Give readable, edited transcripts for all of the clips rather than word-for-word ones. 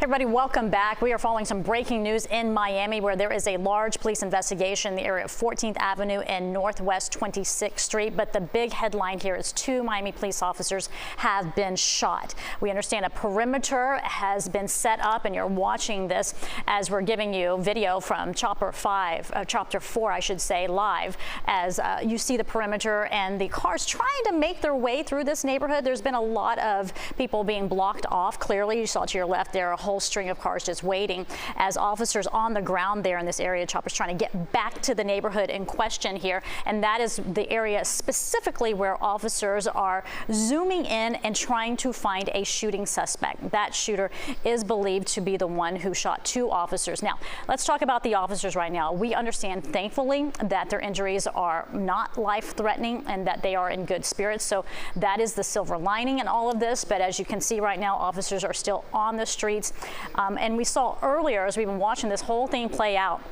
everybody. Welcome back. We are following some breaking news in Miami where there is a large police investigation in the area of 14th Avenue and Northwest 26th Street. But the big headline here is 2 Miami police officers have been shot. We understand a perimeter has been set up, and you're watching this as we're giving you video from Chopper 4, I should say, live, as you see the perimeter and the cars trying to make their way through this neighborhood. There's been a lot of people being blocked off. Clearly, you saw to your left there a whole string of cars just waiting as officers on the ground there in this area. Chopper's trying to get back to the neighborhood in question here, and that is the area specifically where officers are zooming in and trying to find a shooting suspect. That shooter is believed to be the one who shot 2 officers. Now, let's talk about the officers right now. We understand, thankfully, that their injuries are not life-threatening and that they are in good spirits. So that is the silver lining in all of this. But as you can see right now, officers are still on the streets. And we saw earlier, as we've been watching this whole thing play out,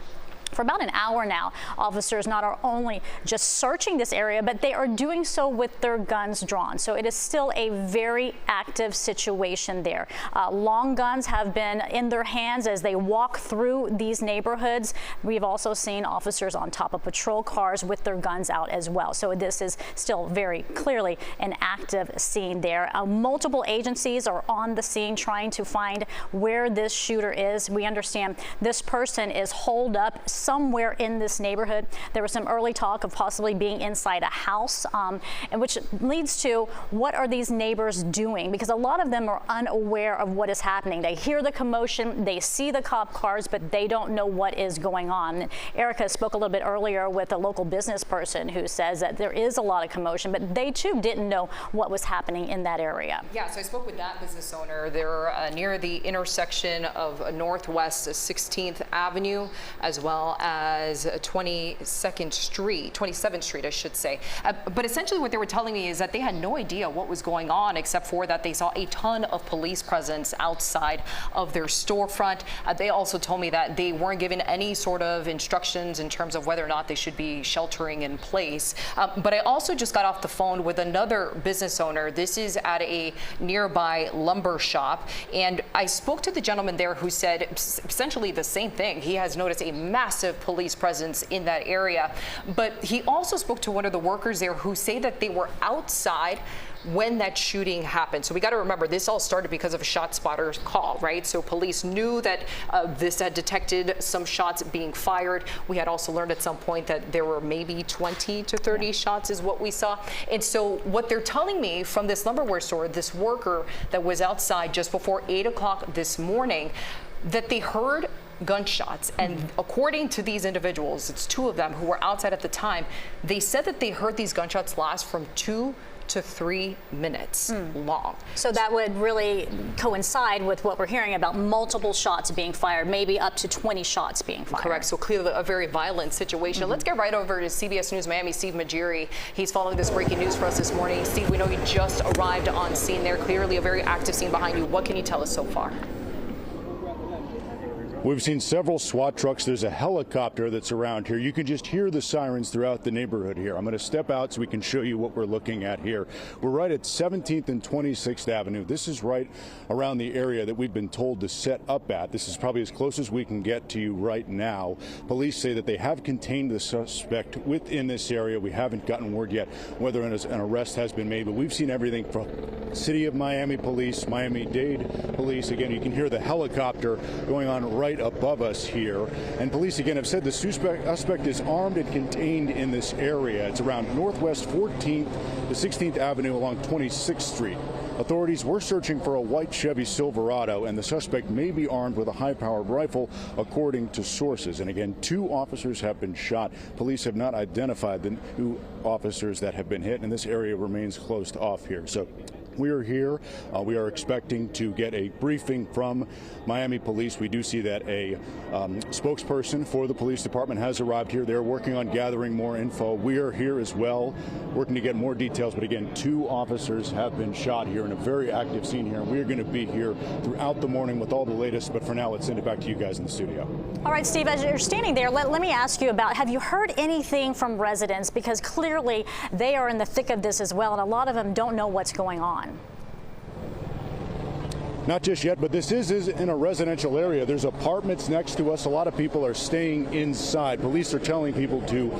for about an hour now, officers not only just searching this area, but they are doing so with their guns drawn. So it is still a very active situation there. Long guns have been in their hands as they walk through these neighborhoods. We've also seen officers on top of patrol cars with their guns out as well. So this is still very clearly an active scene there. Multiple agencies are on the scene trying to find where this shooter is. We understand this person is holed up somewhere in this neighborhood. There was some early talk of possibly being inside a house, and which leads to what are these neighbors doing? Because a lot of them are unaware of what is happening. They hear the commotion, they see the cop cars, but they don't know what is going on. Erica spoke a little bit earlier with a local business person who says that there is a lot of commotion, but they too didn't know what was happening in that area. Yeah, so I spoke with that business owner. They're near the intersection of Northwest 16th Avenue, as well as 27th Street, I should say. But essentially what they were telling me is that they had no idea what was going on, except for that they saw a ton of police presence outside of their storefront. They also told me that they weren't given any sort of instructions in terms of whether or not they should be sheltering in place. But I also just got off the phone with another business owner. This is at a nearby lumber shop, and I spoke to the gentleman there who said essentially the same thing. He has noticed a massive police presence in that area, but he also spoke to one of the workers there who say that they were outside when that shooting happened. So we got to remember, this all started because of a shot spotter's call, right? So police knew that this had detected some shots being fired. We had also learned at some point that there were maybe 20 to 30 shots is what we saw. And so what they're telling me from this lumberware store, this worker that was outside just before 8 o'clock this morning, that they heard gunshots, and according to these individuals, it's 2 of them who were outside at the time, they said that they heard these gunshots last from 2 to 3 minutes long. So that would really coincide with what we're hearing about multiple shots being fired, maybe up to 20 shots being fired. Correct. So clearly a very violent situation. Let's get right over to CBS News Miami, Steve Majiri. He's following this breaking news for us this morning. Steve, we know you just arrived on scene there. Clearly a very active scene behind you. What can you tell us so far? We've seen several SWAT trucks. There's a helicopter that's around here. You can just hear the sirens throughout the neighborhood here. I'm going to step out so we can show you what we're looking at here. We're right at 17th and 26th Avenue. This is right around the area that we've been told to set up at. This is probably as close as we can get to you right now. Police say that they have contained the suspect within this area. We haven't gotten word yet whether an arrest has been made, but we've seen everything from City of Miami Police, Miami-Dade Police. Again, you can hear the helicopter going on right above us here, and police again have said the suspect is armed and contained in this area. It's around Northwest 14th to 16th Avenue along 26th Street. Authorities were searching for a white Chevy Silverado, and the suspect may be armed with a high-powered rifle, according to sources. And again, 2 officers have been shot. Police have not identified the 2 officers that have been hit, and this area remains closed off here. So we are here. We are expecting to get a briefing from Miami Police. We do see that a spokesperson for the police department has arrived here. They're working on gathering more info. We are here as well, working to get more details. But again, 2 officers have been shot here in a very active scene here. We're going to be here throughout the morning with all the latest. But for now, let's send it back to you guys in the studio. All right, Steve, as you're standing there, let me ask you about, have you heard anything from residents? Because clearly they are in the thick of this as well, and a lot of them don't know what's going on. Not just yet, but this is in a residential area. There's apartments next to us. A lot of people are staying inside. Police are telling people to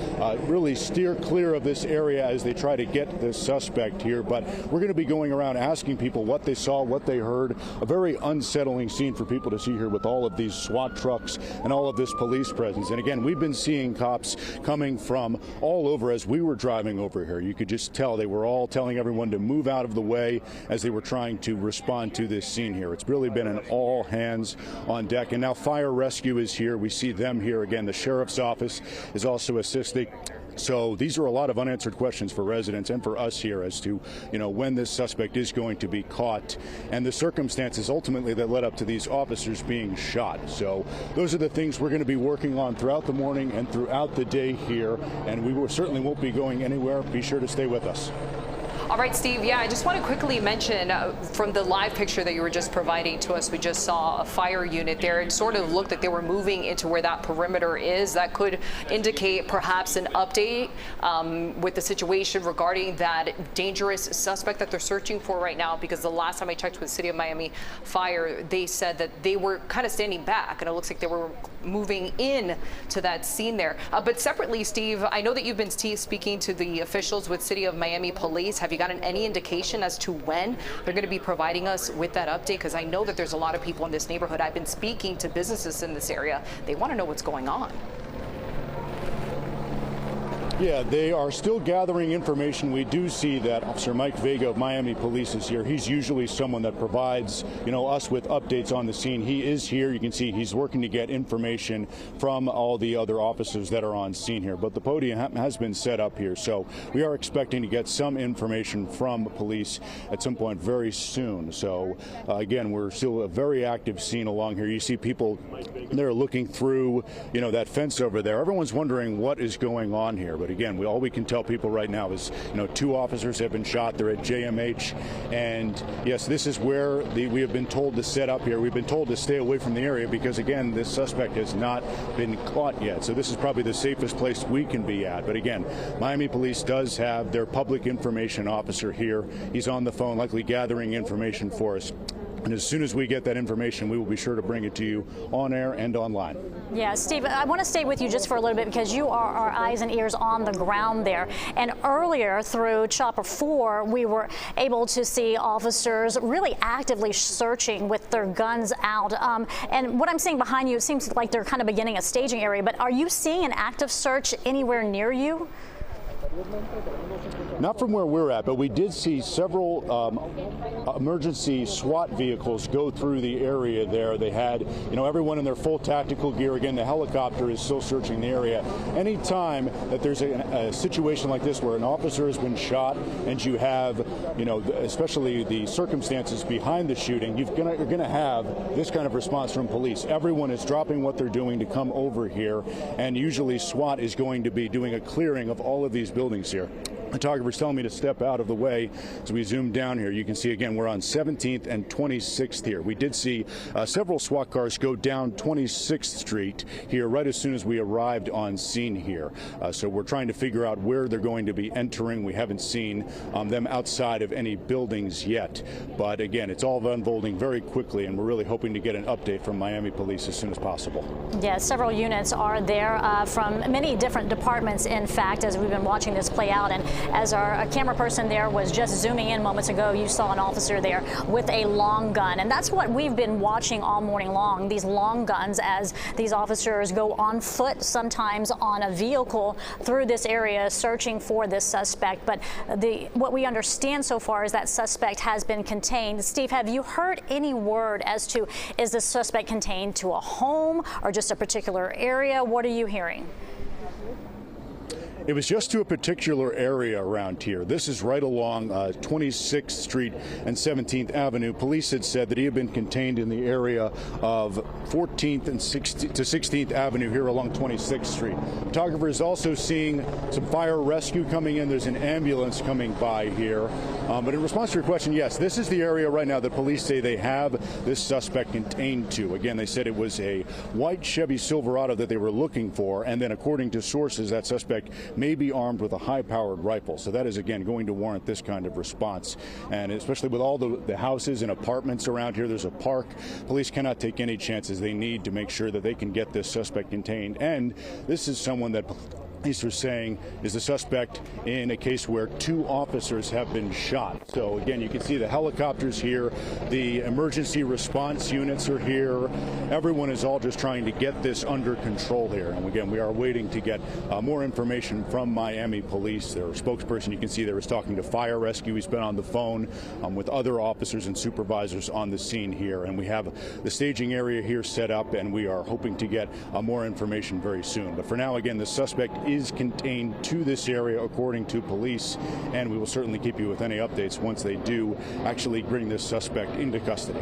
really steer clear of this area as they try to get this suspect here. But we're going to be going around asking people what they saw, what they heard. A very unsettling scene for people to see here with all of these SWAT trucks and all of this police presence. And again, we've been seeing cops coming from all over as we were driving over here. You could just tell they were all telling everyone to move out of the way as they were trying to respond to this scene here. It's really been an all hands on deck, and now fire rescue is here. We see them here again. The sheriff's office is also assisting. So these are a lot of unanswered questions for residents and for us here as to, when this suspect is going to be caught and the circumstances ultimately that led up to these officers being shot. So those are the things we're going to be working on throughout the morning and throughout the day here, and we certainly won't be going anywhere. Be sure to stay with us. All right, Steve. Yeah, I just want to quickly mention from the live picture that you were just providing to us, we just saw a fire unit there. It sort of looked like they were moving into where that perimeter is. That could indicate perhaps an update with the situation regarding that dangerous suspect that they're searching for right now, because the last time I checked with the City of Miami Fire, they said that they were kind of standing back, and it looks like they were moving in to that scene there. But separately, Steve, I know that you've been speaking to the officials with City of Miami Police. Have you gotten any indication as to when they're going to be providing us with that update? Because I know that there's a lot of people in this neighborhood. I've been speaking to businesses in this area. They want to know what's going on. Yeah, they are still gathering information. We do see that Officer Mike Vega of Miami Police is here. He's usually someone that provides, us with updates on the scene. He is here. You can see he's working to get information from all the other officers that are on scene here. But the podium has been set up here, so we are expecting to get some information from police at some point very soon. So again, we're still a very active scene along here. You see people they're looking through, that fence over there. Everyone's wondering what is going on here. But again, all we can tell people right now is, 2 officers have been shot. They're at JMH. And yes, this is where we have been told to set up here. We've been told to stay away from the area because, again, this suspect has not been caught yet. So this is probably the safest place we can be at. But again, Miami Police does have their public information officer here. He's on the phone, likely gathering information for us. And as soon as we get that information, we will be sure to bring it to you on air and online. Yeah, Steve, I want to stay with you just for a little bit because you are our eyes and ears on the ground there. And earlier through Chopper 4, we were able to see officers really actively searching with their guns out. And what I'm seeing behind you, it seems like they're kind of beginning a staging area. But are you seeing an active search anywhere near you? Not from where we're at, but we did see several emergency SWAT vehicles go through the area there. They had, everyone in their full tactical gear. Again, the helicopter is still searching the area. Anytime that there's a situation like this where an officer has been shot and you have, especially the circumstances behind the shooting, you're going to have this kind of response from police. Everyone is dropping what they're doing to come over here, and usually SWAT is going to be doing a clearing of all of these buildings here. Photographer's telling me to step out of the way as we zoom down here. You can see again we're on 17th and 26th here. We did see several SWAT cars go down 26th Street here right as soon as we arrived on scene here. So we're trying to figure out where they're going to be entering. We haven't seen them outside of any buildings yet. But again, it's all unfolding very quickly, and we're really hoping to get an update from Miami Police as soon as possible. Yeah, several units are there from many different departments, in fact, as we've been watching this play out. And as our camera person there was just zooming in moments ago, you saw an officer there with a long gun. And that's what we've been watching all morning long, these long guns as these officers go on foot, sometimes on a vehicle through this area searching for this suspect. But what we understand so far is that suspect has been contained. Steve, have you heard any word as to, is the suspect contained to a home or just a particular area? What are you hearing? It was just to a particular area around here. This is right along 26th Street and 17th Avenue. Police had said that he had been contained in the area of 14th and 16th Avenue here along 26th Street. Photographer is also seeing some fire rescue coming in. There's an ambulance coming by here. But in response to your question, yes, this is the area right now that police say they have this suspect contained to. Again, they said it was a white Chevy Silverado that they were looking for, and then according to sources, that suspect may be armed with a high-powered rifle. So that is, again, going to warrant this kind of response. And especially with all the houses and apartments around here, there's a park. Police cannot take any chances. They need to make sure that they can get this suspect contained. And this is someone that police are saying is the suspect in a case where 2 officers have been shot. So again, you can see the helicopters here, the emergency response units are here. Everyone is all just trying to get this under control here. And again, we are waiting to get more information from Miami Police. Their spokesperson, you can see there, was talking to fire rescue. He's been on the phone with other officers and supervisors on the scene here. And we have the staging area here set up, and we are hoping to get more information very soon. But for now, again, the suspect is contained to this area, according to police, and we will certainly keep you with any updates once they do actually bring this suspect into custody.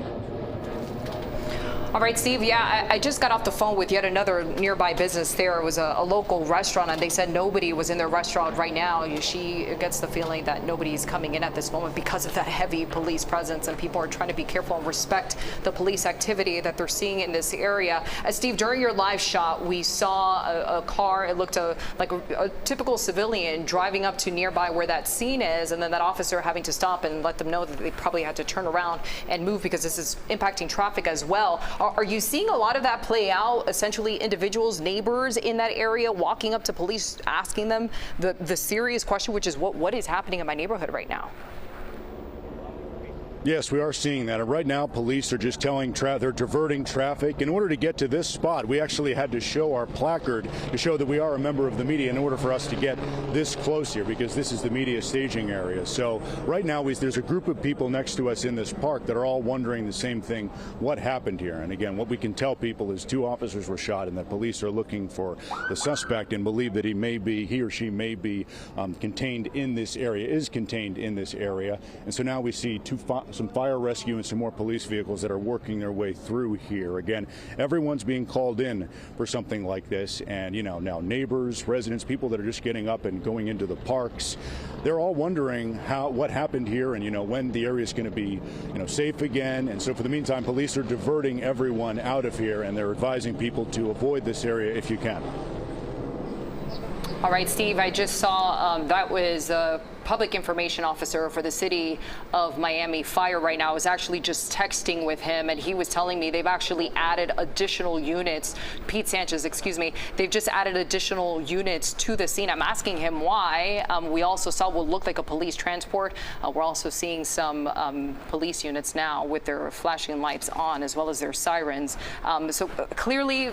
All right, Steve, yeah, I just got off the phone with yet another nearby business there. It was a local restaurant, and they said nobody was in their restaurant right now. She gets the feeling that nobody's coming in at this moment because of that heavy police presence, and people are trying to be careful and respect the police activity that they're seeing in this area. Steve, during your live shot, we saw a car. It looked like a typical civilian driving up to nearby where that scene is, and then that officer having to stop and let them know that they probably had to turn around and move because this is impacting traffic as well. Are you seeing a lot of that play out, essentially individuals, neighbors in that area walking up to police, asking them the serious question, which is what is happening in my neighborhood right now? Yes, we are seeing that. And right now, police are just telling they're diverting traffic. In order to get to this spot, we actually had to show our placard to show that we are a member of the media in order for us to get this close here, because this is the media staging area. So right now, there's a group of people next to us in this park that are all wondering the same thing: what happened here? And again, what we can tell people is 2 officers were shot, and that police are looking for the suspect and believe that he or she may be contained in this area, And so now we see some fire rescue and some more police vehicles that are working their way through here. Again, everyone's being called in for something like this, and now neighbors, residents, people that are just getting up and going into the parks, they're all wondering what happened here, and when the area is going to be safe again. And so for the meantime, police are diverting everyone out of here, and they're advising people to avoid this area if you can. All right, Steve, I just saw that was a public information officer for the city of Miami Fire right now. I was actually just texting with him, and he was telling me they've actually added additional units. Pete Sanchez, excuse me. They've just added additional units to the scene. I'm asking him why. We also saw what looked like a police transport. We're also seeing some police units now with their flashing lights on, as well as their sirens. So clearly,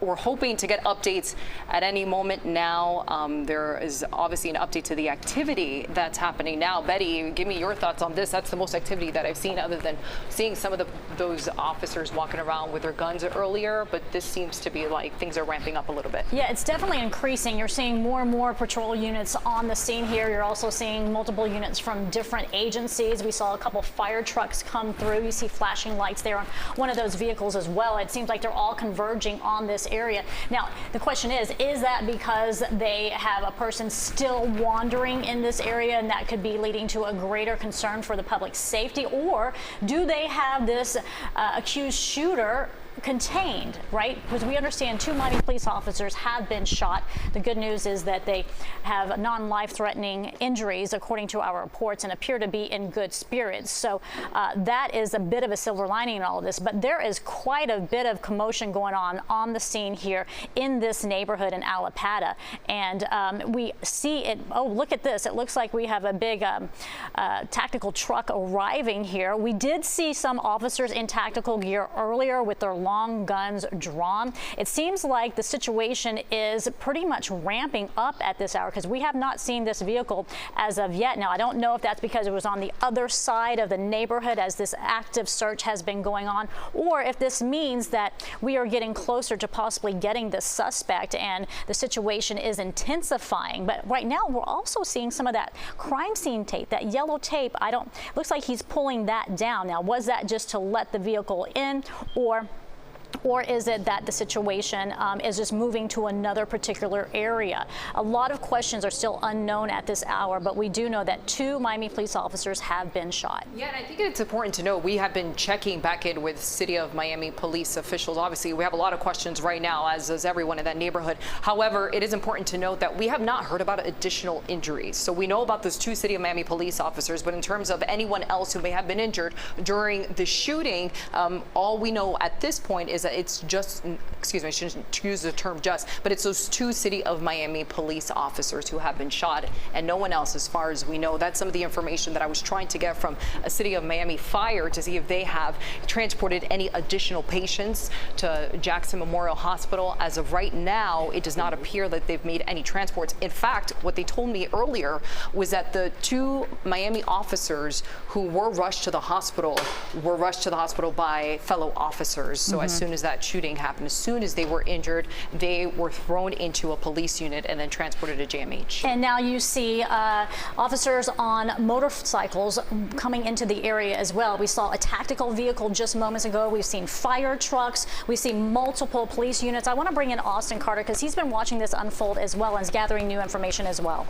we're hoping to get updates at any moment now. There is obviously an update to the activity that's happening now. Betty, give me your thoughts on this. That's the most activity that I've seen, other than seeing some of those officers walking around with their guns earlier. But this seems to be like things are ramping up a little bit. Yeah, it's definitely increasing. You're seeing more and more patrol units on the scene here. You're also seeing multiple units from different agencies. We saw a couple fire trucks come through. You see flashing lights there on one of those vehicles as well. It seems like they're all converging on this area. Now, the question is that because they have a person still wandering in this area, and that could be leading to a greater concern for the public's safety, or do they have this accused shooter contained, right? Because we understand 2 Miami police officers have been shot. The good news is that they have non-life-threatening injuries, according to our reports, and appear to be in good spirits. So that is a bit of a silver lining in all of this. But there is quite a bit of commotion going on the scene here in this neighborhood in Allapattah. And we see it. Oh, look at this. It looks like we have a big tactical truck arriving here. We did see some officers in tactical gear earlier with their long guns drawn. It seems like the situation is pretty much ramping up at this hour, because we have not seen this vehicle as of yet. Now, I don't know if that's because it was on the other side of the neighborhood as this active search has been going on, or if this means that we are getting closer to possibly getting the suspect and the situation is intensifying. But right now, we're also seeing some of that crime scene tape, that yellow tape. Looks like he's pulling that down. Now, was that just to let the vehicle in, or Or is it that the situation is just moving to another particular area? A lot of questions are still unknown at this hour, but we do know that 2 Miami police officers have been shot. Yeah, and I think it's important to know we have been checking back in with City of Miami police officials. Obviously, we have a lot of questions right now, as does everyone in that neighborhood. However, it is important to note that we have not heard about additional injuries. So we know about those 2 City of Miami police officers, but in terms of anyone else who may have been injured during the shooting, all we know at this point is that it's just, excuse me, I shouldn't use the term just, but it's those 2 City of Miami police officers who have been shot and no one else as far as we know. That's some of the information that I was trying to get from a City of Miami fire to see if they have transported any additional patients to Jackson Memorial Hospital. As of right now, it does not appear that they've made any transports. In fact, what they told me earlier was that the 2 Miami officers who were rushed to the hospital by fellow officers. So as soon as that shooting happened, as soon as they were injured, they were thrown into a police unit and then transported to JMH. And now you see officers on motorcycles coming into the area as well. We saw a tactical vehicle just moments ago. We've seen fire trucks. We see multiple police units. I want to bring in Austin Carter because he's been watching this unfold as well and is gathering new information as well.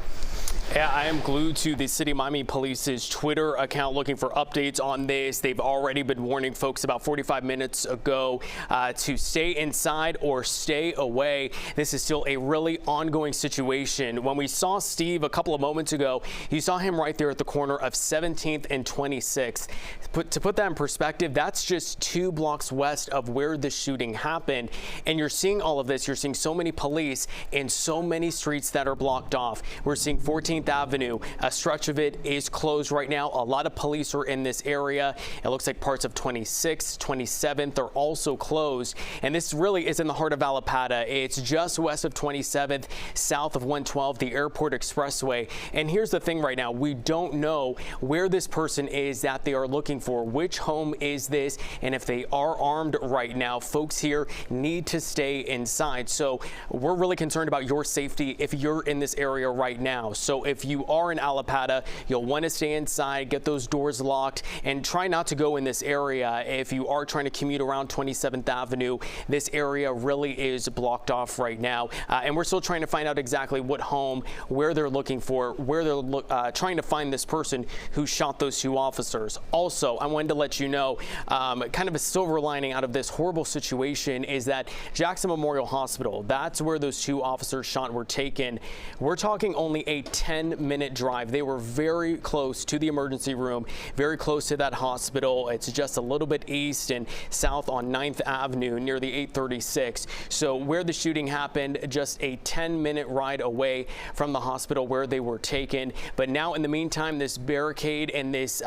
Yeah, I am glued to the City of Miami Police's Twitter account looking for updates on this. They've already been warning folks about 45 minutes ago to stay inside or stay away. This is still a really ongoing situation. When we saw Steve a couple of moments ago, you saw him right there at the corner of 17th and 26th. To put that in perspective, that's just 2 blocks west of where the shooting happened. And you're seeing all of this. You're seeing so many police and so many streets that are blocked off. We're seeing 14th Avenue. A stretch of it is closed right now. A lot of police are in this area. It looks like parts of 26th, 27th are also closed. And this really is in the heart of Allapattah. It's just west of 27th, south of 112, the Airport Expressway. And here's the thing right now. We don't know where this person is that they are looking for. Which home is this? And if they are armed right now, folks here need to stay inside. So we're really concerned about your safety if you're in this area right now. So if you are in Allapattah, you'll want to stay inside, get those doors locked, and try not to go in this area. If you are trying to commute around 27th Avenue, this area really is blocked off right now. And we're still trying to find out exactly what home, where they're looking for, where they're trying to find this person who shot those 2 officers. Also, I wanted to let you know, kind of a silver lining out of this horrible situation is that Jackson Memorial Hospital, that's where those 2 officers shot were taken. We're talking only a 10-minute drive. They were very close to the emergency room, very close to that hospital. It's just a little bit east and south on 9th Avenue near the 836. So where the shooting happened, just a 10-minute ride away from the hospital where they were taken. But now in the meantime, this barricade and this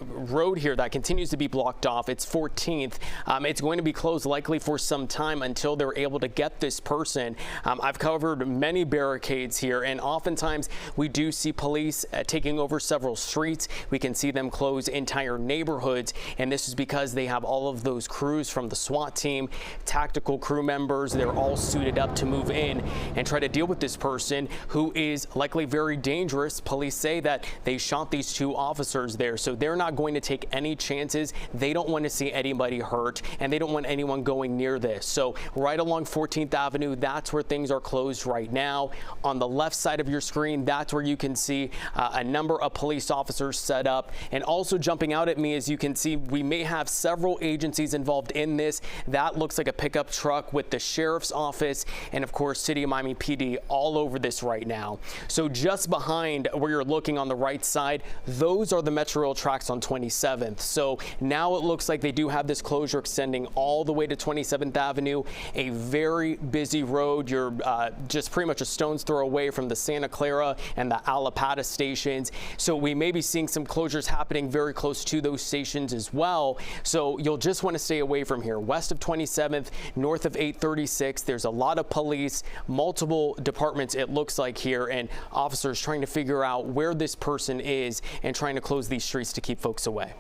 road here that continues to be blocked off, it's 14th. It's going to be closed likely for some time until they're able to get this person. I've covered many barricades here, and oftentimes we do see police taking over several streets. We can see them close entire neighborhoods, and this is because they have all of those crews from the SWAT team, tactical crew members. They're all suited up to move in and try to deal with this person who is likely very dangerous. Police say that they shot these 2 officers there, so they're not going to take any chances. They don't want to see anybody hurt, and they don't want anyone going near this. So right along 14th Avenue, that's where things are closed right now. On the left side of your screen, that's where you can see a number of police officers set up. And also jumping out at me, as you can see, we may have several agencies involved in this. That looks like a pickup truck with the sheriff's office and, of course, City of Miami PD all over this right now. So just behind where you're looking on the right side, those are the Metro Rail tracks on 27th. So now it looks like they do have this closure extending all the way to 27th Avenue, a very busy road. You're just pretty much a stone's throw away from the Santa Clara and the Allapattah stations. So we may be seeing some closures happening very close to those stations as well. So you'll just want to stay away from here. West of 27th, north of 836, there's a lot of police, multiple departments it looks like here, and officers trying to figure out where this person is and trying to close these streets to keep folks away.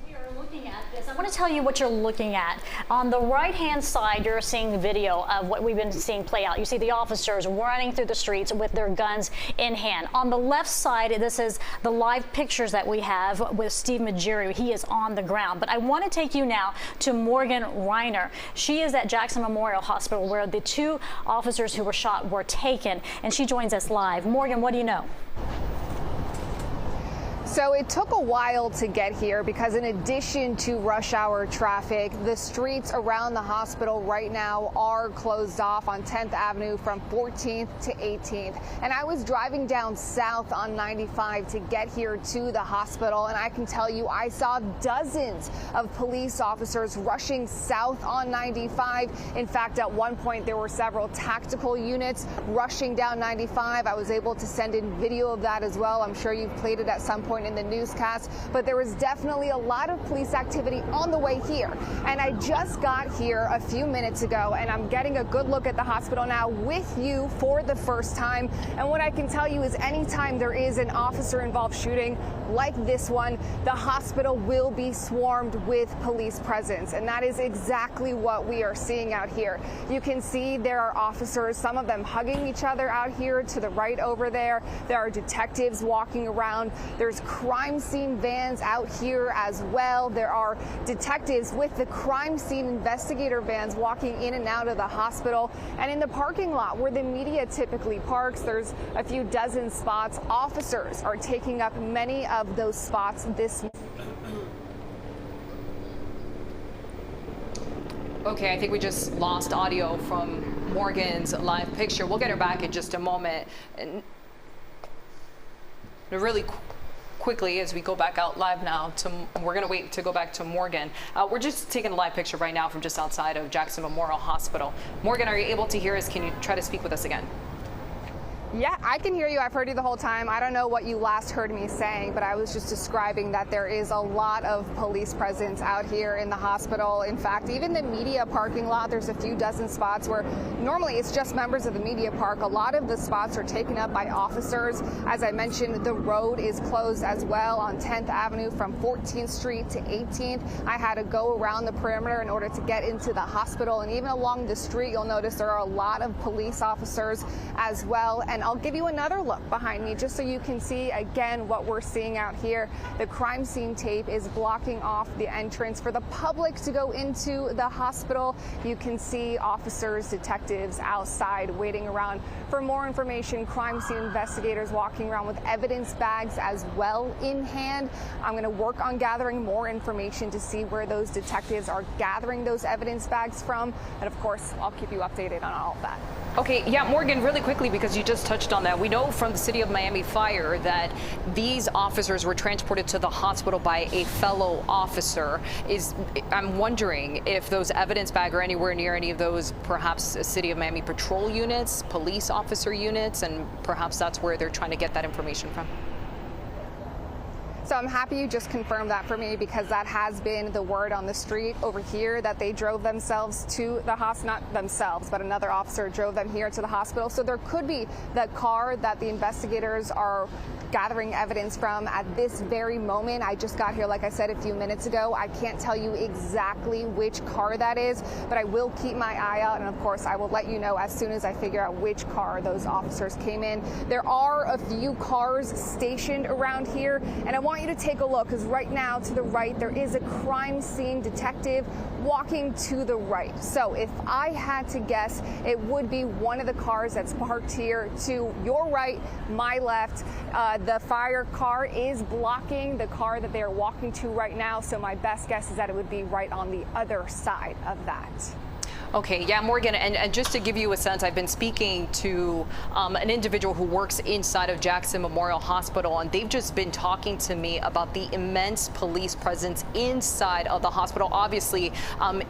We are looking Looking at this, I want to tell you what you're looking at. On the right-hand side, you're seeing video of what we've been seeing play out. You see the officers running through the streets with their guns in hand. On the left side, this is the live pictures that we have with Steve Majiri. He is on the ground. But I want to take you now to Morgan Reiner. She is at Jackson Memorial Hospital where the two officers who were shot were taken, and she joins us live. Morgan, what do you know? So it took a while to get here because in addition to rush hour traffic, the streets around the hospital right now are closed off on 10th Avenue from 14th to 18th. And I was driving down south on 95 to get here to the hospital, and I can tell you I saw dozens of police officers rushing south on 95. In fact, at one point there were several tactical units rushing down 95. I was able to send in video of that as well. I'm sure you've played it at some point in the newscast, but there was definitely a lot of police activity on the way here. And I just got here a few minutes ago, and I'm getting a good look at the hospital now with you for the first time. And what I can tell you is anytime there is an officer-involved shooting like this one, the hospital will be swarmed with police presence. And that is exactly what we are seeing out here. You can see there are officers, some of them hugging each other out here to the right over there. There are detectives walking around. There's crime scene vans out here as well. There are detectives with the crime scene investigator vans walking in and out of the hospital. And in the parking lot where the media typically parks, there's a few dozen spots. Officers are taking up many of those spots this morning. Okay, I think we just lost audio from Morgan's live picture. We'll get her back in just a moment. And really quickly, as we go back out live now, we're going to wait to go back to Morgan. We're just taking a live picture right now from just outside of Jackson Memorial Hospital. Morgan, are you able to hear us? Can you try to speak with us again? Yeah, I can hear you. I've heard you the whole time. I don't know what you last heard me saying, but I was just describing that there is a lot of police presence out here in the hospital. In fact, even the media parking lot, there's a few dozen spots where normally it's just members of the media park. A lot of the spots are taken up by officers. As I mentioned, the road is closed as well on 10th Avenue from 14th Street to 18th. I had to go around the perimeter in order to get into the hospital. And even along the street, you'll notice there are a lot of police officers as well. And I'll give you another look behind me just so you can see again what we're seeing out here. The crime scene tape is blocking off the entrance for the public to go into the hospital. You can see officers, detectives outside waiting around for more information. Crime scene investigators walking around with evidence bags as well in hand. I'm going to work on gathering more information to see where those detectives are gathering those evidence bags from. And of course, I'll keep you updated on all of that. Okay, yeah, Morgan, really quickly, because you just touched on that. We know from the City of Miami Fire that these officers were transported to the hospital by a fellow officer. I'm wondering if those evidence bags are anywhere near any of those, perhaps City of Miami patrol units, police officer units, and perhaps that's where they're trying to get that information from. So I'm happy you just confirmed that for me, because that has been the word on the street over here, that they drove themselves to the hospital, not themselves, but another officer drove them here to the hospital. So there could be the car that the investigators are gathering evidence from at this very moment. I just got here, like I said, a few minutes ago. I can't tell you exactly which car that is, but I will keep my eye out. And of course, I will let you know as soon as I figure out which car those officers came in. There are a few cars stationed around here, and I want you to take a look, because right now to the right, there is a crime scene detective walking to the right. So if I had to guess, it would be one of the cars that's parked here to your right, my left. The fire car is blocking the car that they are walking to right now. So my best guess is that it would be right on the other side of that. Okay, yeah, Morgan, and just to give you a sense, I've been speaking to an individual who works inside of Jackson Memorial Hospital, and they've just been talking to me about the immense police presence inside of the hospital, obviously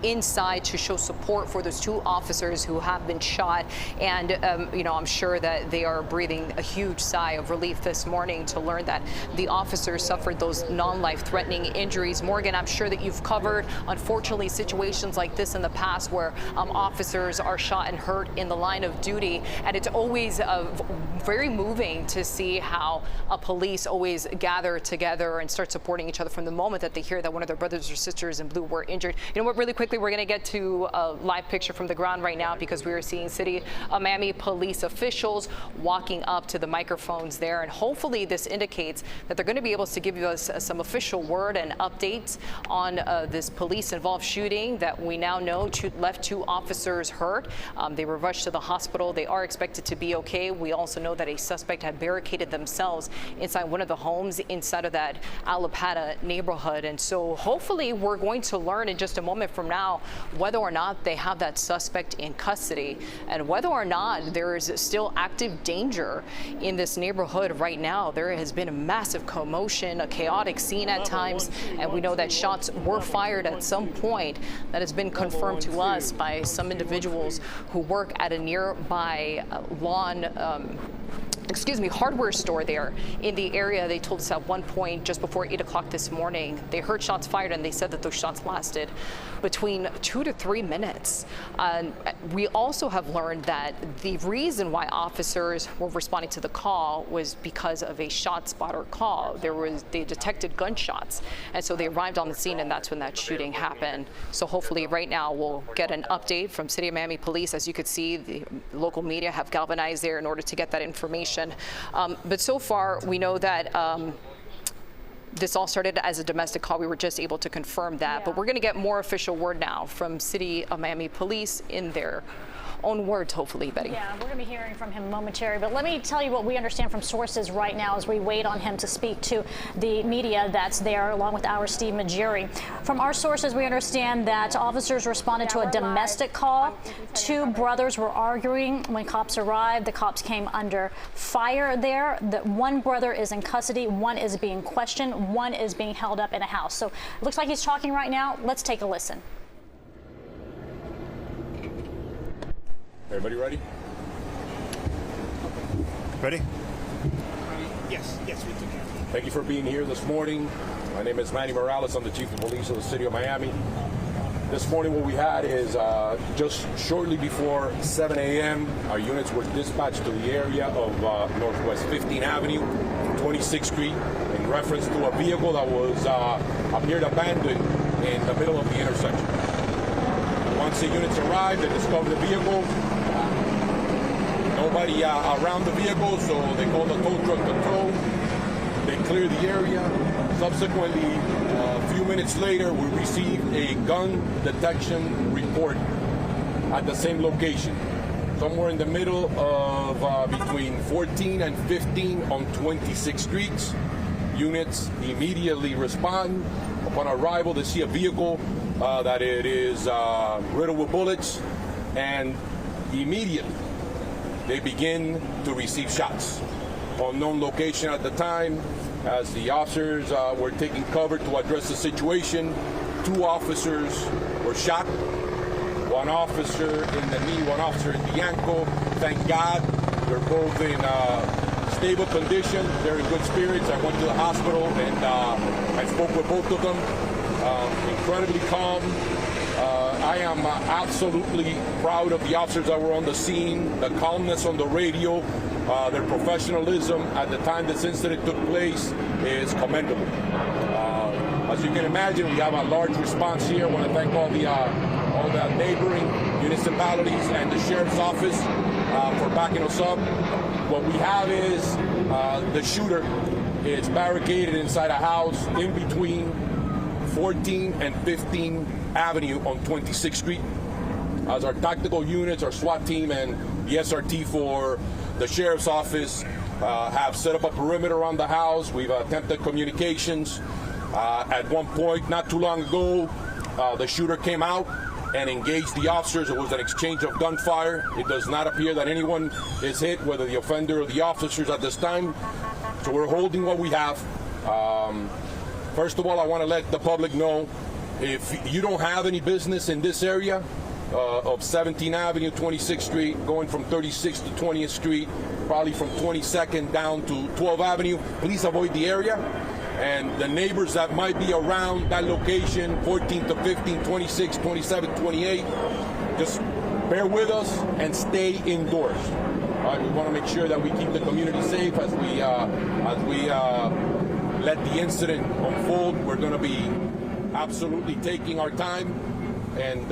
inside to show support for those two officers who have been shot. And, you know, I'm sure that they are breathing a huge sigh of relief this morning to learn that the officers suffered those non-life-threatening injuries. Morgan, I'm sure that you've covered, unfortunately, situations like this in the past where officers are shot and hurt in the line of duty. And it's always very moving to see how police always gather together and start supporting each other from the moment that they hear that one of their brothers or sisters in blue were injured. You know what, really quickly, we're going to get to a live picture from the ground right now because we are seeing City of Miami police officials walking up to the microphones there. And hopefully this indicates that they're going to be able to give us some official word and updates on this police-involved shooting that we now know left 2 officers hurt. They were rushed to the hospital. They are expected to be okay. We also know that a suspect had barricaded themselves inside one of the homes inside of that Allapattah neighborhood. And so hopefully we're going to learn in just a moment from now whether or not they have that suspect in custody and whether or not there is still active danger in this neighborhood right now. There has been a massive commotion, a chaotic scene at times, and we know that shots were fired at some point. That has been confirmed to us by some individuals who work at a nearby hardware store there in the area. They told us at one point just before 8 o'clock this morning, they heard shots fired and they said that those shots lasted between 2 to 3 minutes. We also have learned that the reason why officers were responding to the call was because of a shot spotter call. They detected gunshots, and so they arrived on the scene, and that's when that shooting happened. So hopefully right now we'll get an update from City of Miami Police. As you could see, the local media have galvanized there in order to get that information. But so far, we know that this all started as a domestic call. We were just able to confirm that. But we're going to get more official word now from City of Miami Police in their own words, hopefully, Betty. Yeah, we're going to be hearing from him momentarily. But let me tell you what we understand from sources right now as we wait on him to speak to the media that's there, along with our Steve Majiri. From our sources, we understand that officers responded to a domestic call. 2 brothers were arguing when cops arrived. The cops came under fire there. One brother is in custody. One is being questioned. One is being held up in a house. So it looks like he's talking right now. Let's take a listen. Everybody ready? Ready? Yes, we took care. Thank you for being here this morning. My name is Manny Morales. I'm the Chief of Police of the City of Miami. This morning what we had is just shortly before 7 a.m. our units were dispatched to the area of Northwest 15th Avenue, 26th Street, in reference to a vehicle that was appeared abandoned in the middle of the intersection. Once the units arrived, they discovered the vehicle. Nobody around the vehicle, so they called the tow truck to tow. They cleared the area. Subsequently, a few minutes later, we received a gun detection report at the same location, somewhere in the middle of between 14 and 15 on 26th Street. Units immediately respond. Upon arrival, they see a vehicle that it is riddled with bullets, and immediately they begin to receive shots. Unknown location at the time, as the officers were taking cover to address the situation, 2 officers were shot. 1 officer in the knee, 1 officer in the ankle. Thank God, they're both in stable condition. They're in good spirits. I went to the hospital and I spoke with both of them. Incredibly calm. I am absolutely proud of the officers that were on the scene, the calmness on the radio, their professionalism at the time this incident took place is commendable. As you can imagine, we have a large response here. I want to thank all the neighboring municipalities and the sheriff's office for backing us up. What we have is the shooter is barricaded inside a house in between 14 and 15 Avenue on 26th Street. As our tactical units, our SWAT team, and the SRT for the sheriff's office have set up a perimeter around the house. We've attempted communications. At one point, not too long ago, the shooter came out and engaged the officers. It was an exchange of gunfire. It does not appear that anyone is hit, whether the offender or the officers at this time. So we're holding what we have. First of all, I want to let the public know, if you don't have any business in this area of 17th Avenue, 26th Street, going from 36th to 20th Street, probably from 22nd down to 12th Avenue, please avoid the area. And the neighbors that might be around that location, 14th to 15th, 26th, 27th, 28th, just bear with us and stay indoors. We want to make sure that we keep the community safe as we let the incident unfold. We're going to be absolutely taking our time, and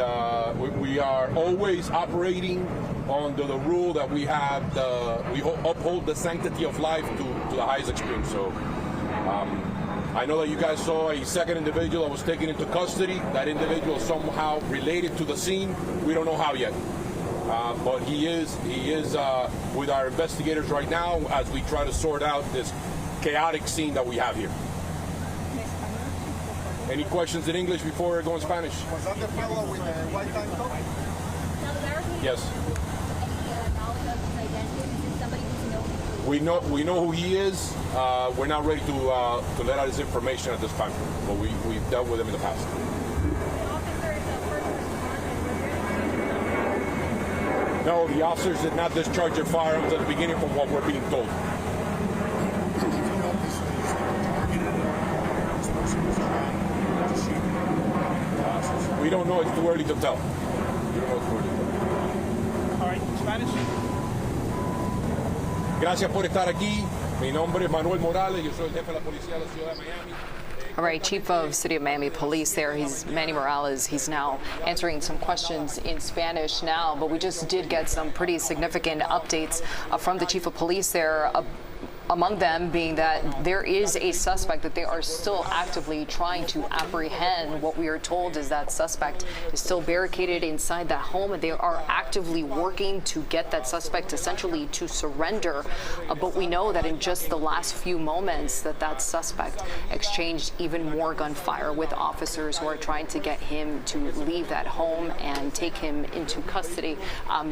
we are always operating under the rule that we have. We uphold the sanctity of life to the highest extreme. So I know that you guys saw a second individual that was taken into custody. That individual is somehow related to the scene. We don't know how yet. But he is with our investigators right now as we try to sort out this chaotic scene that we have here. Any questions in English before I go in Spanish? Was that the fellow with the white tank top? Yes. We know who he is. We're not ready to let out his information at this time, but we've dealt with him in the past. No, the officers did not discharge their firearms at the beginning from what we're being told. We don't know. It's too early to tell. All right, Spanish. Gracias por estar aquí. Mi nombre es Manuel Morales. Yo soy el jefe de la policía de la ciudad de Miami. All right, Chief of City of Miami Police there. He's Manny Morales. He's now answering some questions in Spanish now, but we just did get some pretty significant updates from the Chief of Police there. Among them being that there is a suspect that they are still actively trying to apprehend. What we are told is that suspect is still barricaded inside that home, and they are actively working to get that suspect essentially to surrender. But we know that in just the last few moments that suspect exchanged even more gunfire with officers who are trying to get him to leave that home and take him into custody.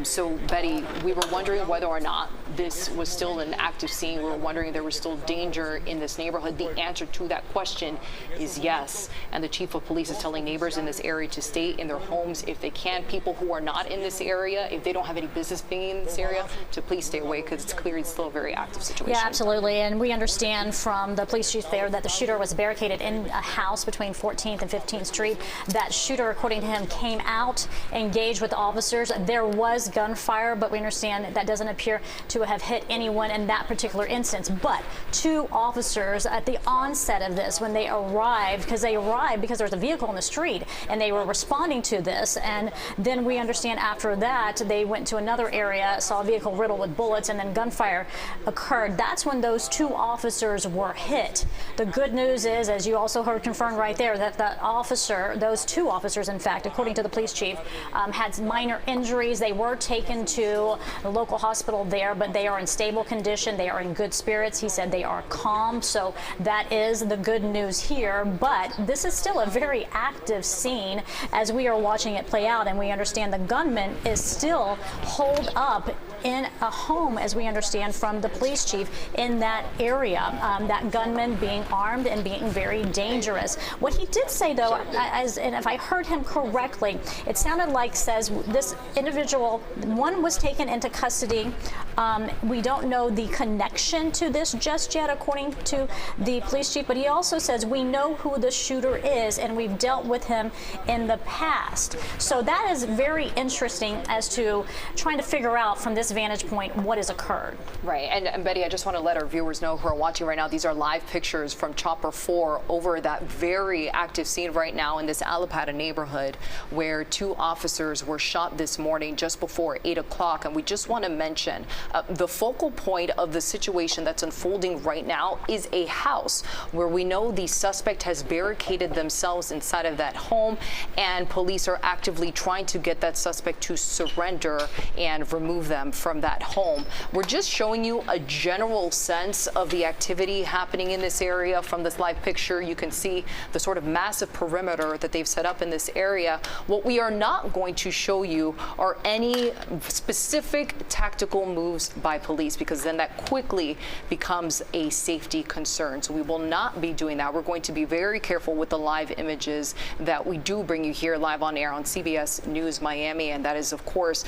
So, Betty, we were wondering whether or not this was still an active scene. We were wondering if there was still danger in this neighborhood. The answer to that question is yes. And the Chief of Police is telling neighbors in this area to stay in their homes if they can. People who are not in this area, if they don't have any business being in this area, to please stay away, because it's clear it's still a very active situation. Yeah, absolutely. And we understand from the police chief there that the shooter was barricaded in a house between 14th and 15th Street. That shooter, according to him, came out, engaged with officers. There was gunfire, but we understand that doesn't appear to have hit anyone in that particular instance. But two officers at the onset of this, when they arrived, because there was a vehicle in the street and they were responding to this, and then we understand after that they went to another area, saw a vehicle riddled with bullets, and then gunfire occurred. That's when those two officers were hit. The good news is, as you also heard confirmed right there, that those two officers, in fact, according to the police chief, had minor injuries. They were taken to the local hospital there, but they are in stable condition. They are in good spirits. He said they are calm, so that is the good news here. But this is still a very active scene as we are watching it play out, and we understand the gunman is still holed up in a home, as we understand from the police chief, in that area. That gunman being armed and being very dangerous. What he did say, though, and if I heard him correctly, it sounded like says this individual, one was taken into custody. We don't know the connection to this just yet, according to the police chief, but he also says we know who the shooter is and we've dealt with him in the past. So that is very interesting as to trying to figure out from this vantage point what has occurred. Right, and Betty, I just want to let our viewers know who are watching right now, these are live pictures from Chopper 4 over that very active scene right now in this Allapattah neighborhood where two officers were shot this morning just before 8 o'clock. And we just want to mention the focal point of the situation that's unfolding right now is a house where we know the suspect has barricaded themselves inside of that home, and police are actively trying to get that suspect to surrender and remove them from that home. We're just showing you a general sense of the activity happening in this area. From this live picture, you can see the sort of massive perimeter that they've set up in this area. What we are not going to show you are any specific tactical moves by police, because then that quickly becomes a safety concern. So we will not be doing that. We're going to be very careful with the live images that we do bring you here live on air on CBS News Miami, and that is, of course,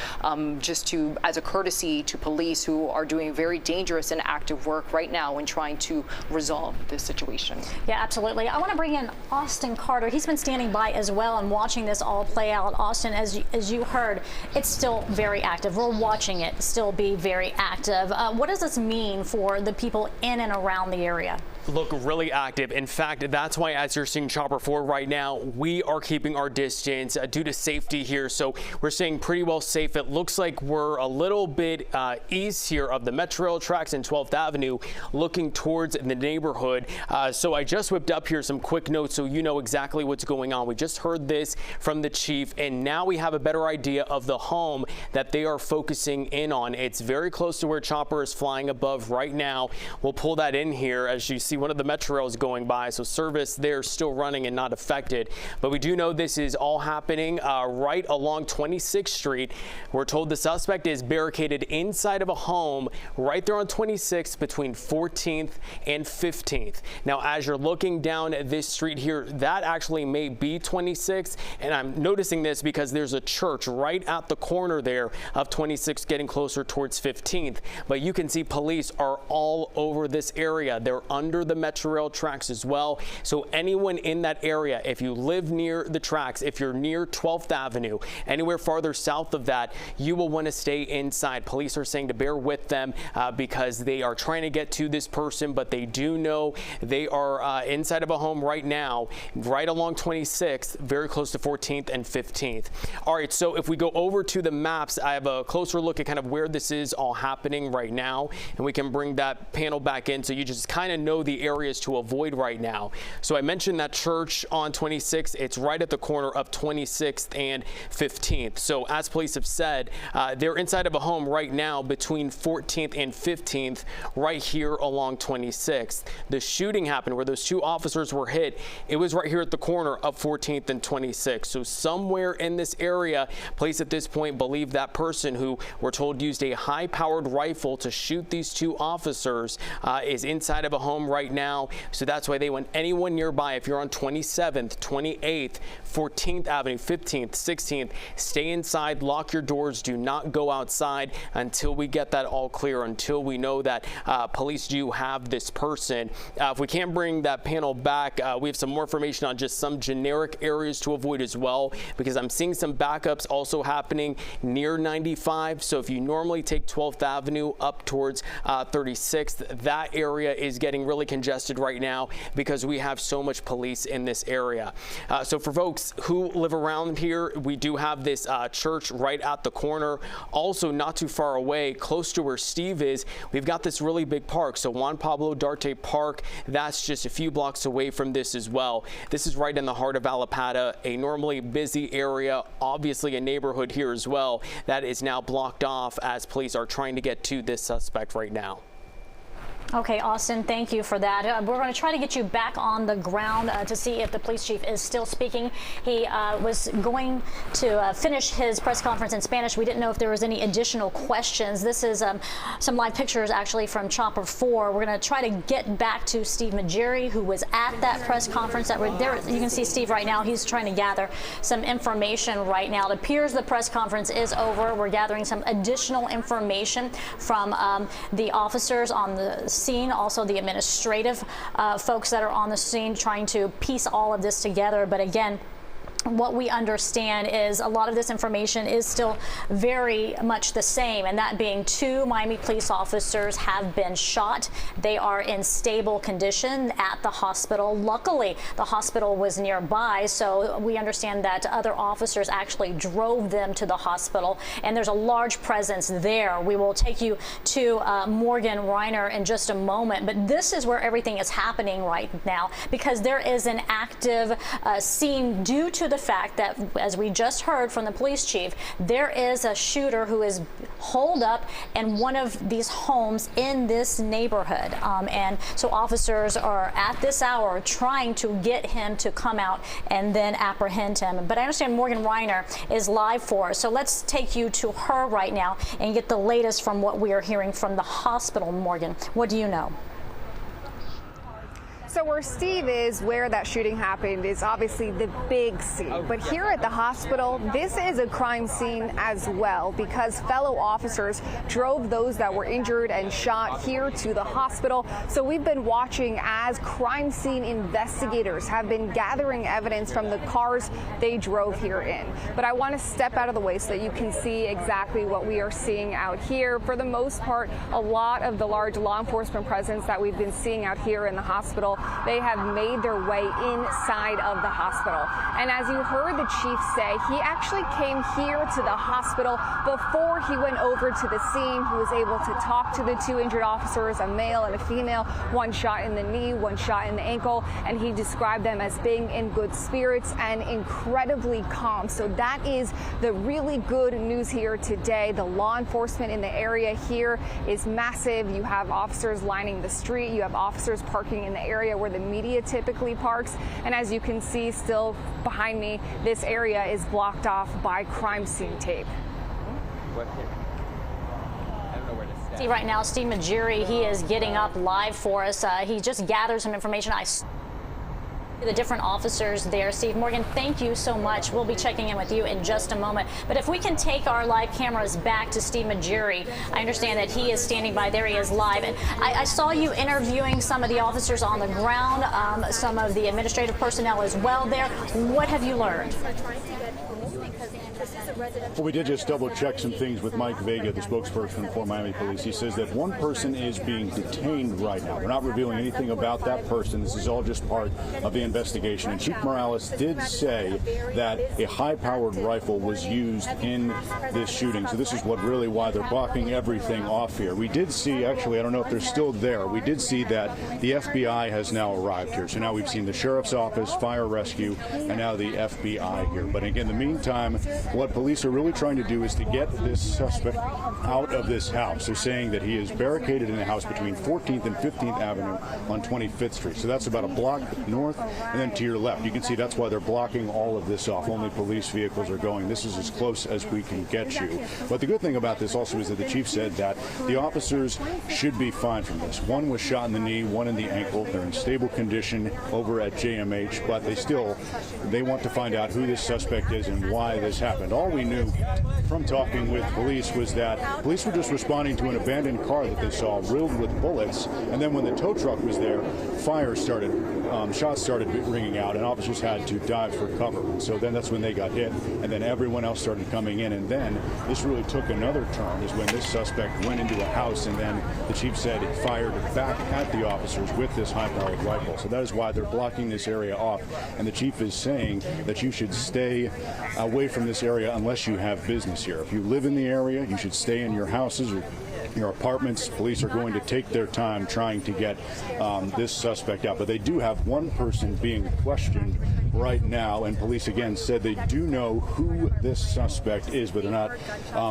just as a courtesy to police who are doing very dangerous and active work right now in trying to resolve this situation. Yeah, absolutely. I want to bring in Austin Carter. He's been standing by as well and watching this all play out. Austin, as you heard, it's still very active. We're watching it still be very active. What does this mean for the people in and around the area? Look really active. In fact, that's why, as you're seeing Chopper 4 right now, we are keeping our distance due to safety here. So we're staying pretty well safe. It looks like we're a little bit east here of the Metro Rail tracks and 12th Avenue, looking towards the neighborhood. So I just whipped up here some quick notes so you know exactly what's going on. We just heard this from the chief, and now we have a better idea of the home that they are focusing in on. It's very close to where Chopper is flying above right now. We'll pull that in here as you see one of the Metro Rails going by, so service there still running and not affected. But we do know this is all happening right along 26th Street. We're told the suspect is barricaded inside of a home right there on 26th between 14th and 15th. Now, as you're looking down at this street here, that actually may be 26th, and I'm noticing this because there's a church right at the corner there of 26th getting closer towards 15th. But you can see police are all over this area. They're under the Metro Rail tracks as well. So anyone in that area, if you live near the tracks, if you're near 12th Avenue, anywhere farther south of that, you will want to stay inside. Police are saying to bear with them because they are trying to get to this person, but they do know they are inside of a home right now, right along 26th, very close to 14th and 15th. All right, so if we go over to the maps, I have a closer look at kind of where this is all happening right now, and we can bring that panel back in so you just kind of know the areas to avoid right now. So I mentioned that church on 26th. It's right at the corner of 26th and 15th. So as police have said, they're inside of a home right now between 14th and 15th, right here along 26th. The shooting happened where those two officers were hit. It was right here at the corner of 14th and 26th. So somewhere in this area, police at this point believe that person who we're told used a high-powered rifle to shoot these two officers is inside of a home right now. So that's why they want anyone nearby, if you're on 27th, 28th, 14th Avenue, 15th, 16th, stay inside, lock your doors, do not go outside until we get that all clear, until we know that police do have this person. If we can bring that panel back, we have some more information on just some generic areas to avoid as well, because I'm seeing some backups also happening near 95. So if you normally take 12th Avenue up towards 36th, that area is getting really congested right now because we have so much police in this area. So for folks who live around here, we do have this church right at the corner. Also not too far away, close to where Steve is, we've got this really big park. So Juan Pablo Duarte Park, that's just a few blocks away from this as well. This is right in the heart of Allapattah, a normally busy area, obviously a neighborhood here as well, that is now blocked off as police are trying to get to this suspect right now. Okay, Austin, thank you for that. We're going to try to get you back on the ground to see if the police chief is still speaking. He was going to finish his press conference in Spanish. We didn't know if there was any additional questions. This is some live pictures actually from Chopper 4. We're going to try to get back to Steve Majeri, who was at that press conference. That there, you can see Steve right now. He's trying to gather some information right now. It appears the press conference is over. We're gathering some additional information from the officers on the scene, also the administrative folks that are on the scene, trying to piece all of this together. But again, what we understand is a lot of this information is still very much the same, and that being 2 Miami police officers have been shot. They are in stable condition at the hospital. Luckily, the hospital was nearby, so we understand that other officers actually drove them to the hospital, and there's a large presence there. We will take you to Morgan Reiner in just a moment, but this is where everything is happening right now, because there is an active scene due to the fact that, as we just heard from the police chief, there is a shooter who is holed up in one of these homes in this neighborhood. And so officers are at this hour trying to get him to come out and then apprehend him. But I understand Morgan Reiner is live for us. So let's take you to her right now and get the latest from what we are hearing from the hospital. Morgan, what do you know? So where Steve is, where that shooting happened, is obviously the big scene. But here at the hospital, this is a crime scene as well, because fellow officers drove those that were injured and shot here to the hospital. So we've been watching as crime scene investigators have been gathering evidence from the cars they drove here in. But I want to step out of the way so that you can see exactly what we are seeing out here. For the most part, a lot of the large law enforcement presence that we've been seeing out here in the hospital, they have made their way inside of the hospital. And as you heard the chief say, he actually came here to the hospital before he went over to the scene. He was able to talk to the two injured officers, a male and a female, one shot in the knee, one shot in the ankle, and he described them as being in good spirits and incredibly calm. So that is the really good news here today. The law enforcement in the area here is massive. You have officers lining the street. You have officers parking in the area where the media typically parks. And as you can see still behind me, this area is blocked off by crime scene tape. See right now, Steve Majiri, he is getting up live for us. He just gathered some information. The different officers there. Steve, Morgan, thank you so much. We'll be checking in with you in just a moment. But if we can take our live cameras back to Steve Majiri, I understand that he is standing by. There he is live. And I saw you interviewing some of the officers on the ground, some of the administrative personnel as well there. What have you learned? Well, we did just double check some things with Mike Vega, the spokesperson for Miami Police. He says that one person is being detained right now. We're not revealing anything about that person. This is all just part of the investigation. And Chief Morales did say that a high-powered rifle was used in this shooting. So this is why they're blocking everything off here. We did see, actually, I don't know if they're still there, we did see that the FBI has now arrived here. So now we've seen the sheriff's office, fire rescue, and now the FBI here. But again, in the meantime, what police are really trying to do is to get this suspect out of this house. They're saying that he is barricaded in a house between 14th and 15th Avenue on 25th Street. So that's about a block north, and then to your left. You can see that's why they're blocking all of this off. Only police vehicles are going. This is as close as we can get you. But the good thing about this also is that the chief said that the officers should be fine from this. One was shot in the knee, one in the ankle. They're in stable condition over at JMH, but they want to find out who this suspect is and why this happened. All we knew from talking with police was that police were just responding to an abandoned car that they saw riddled with bullets, and then when the tow truck was there, shots started ringing out, and officers had to dive for cover. And so then that's when they got hit, and then everyone else started coming in, and then this really took another turn, is when this suspect went into a house, and then the chief said he fired back at the officers with this high-powered rifle. So that is why they're blocking this area off, and the chief is saying that you should stay away from this area unless you have business here. If you live in the area, you should stay in your houses or your apartments. Police are going to take their time trying to get this suspect out. But they do have one person being questioned right now, and police again said they do know who this suspect is, but they're not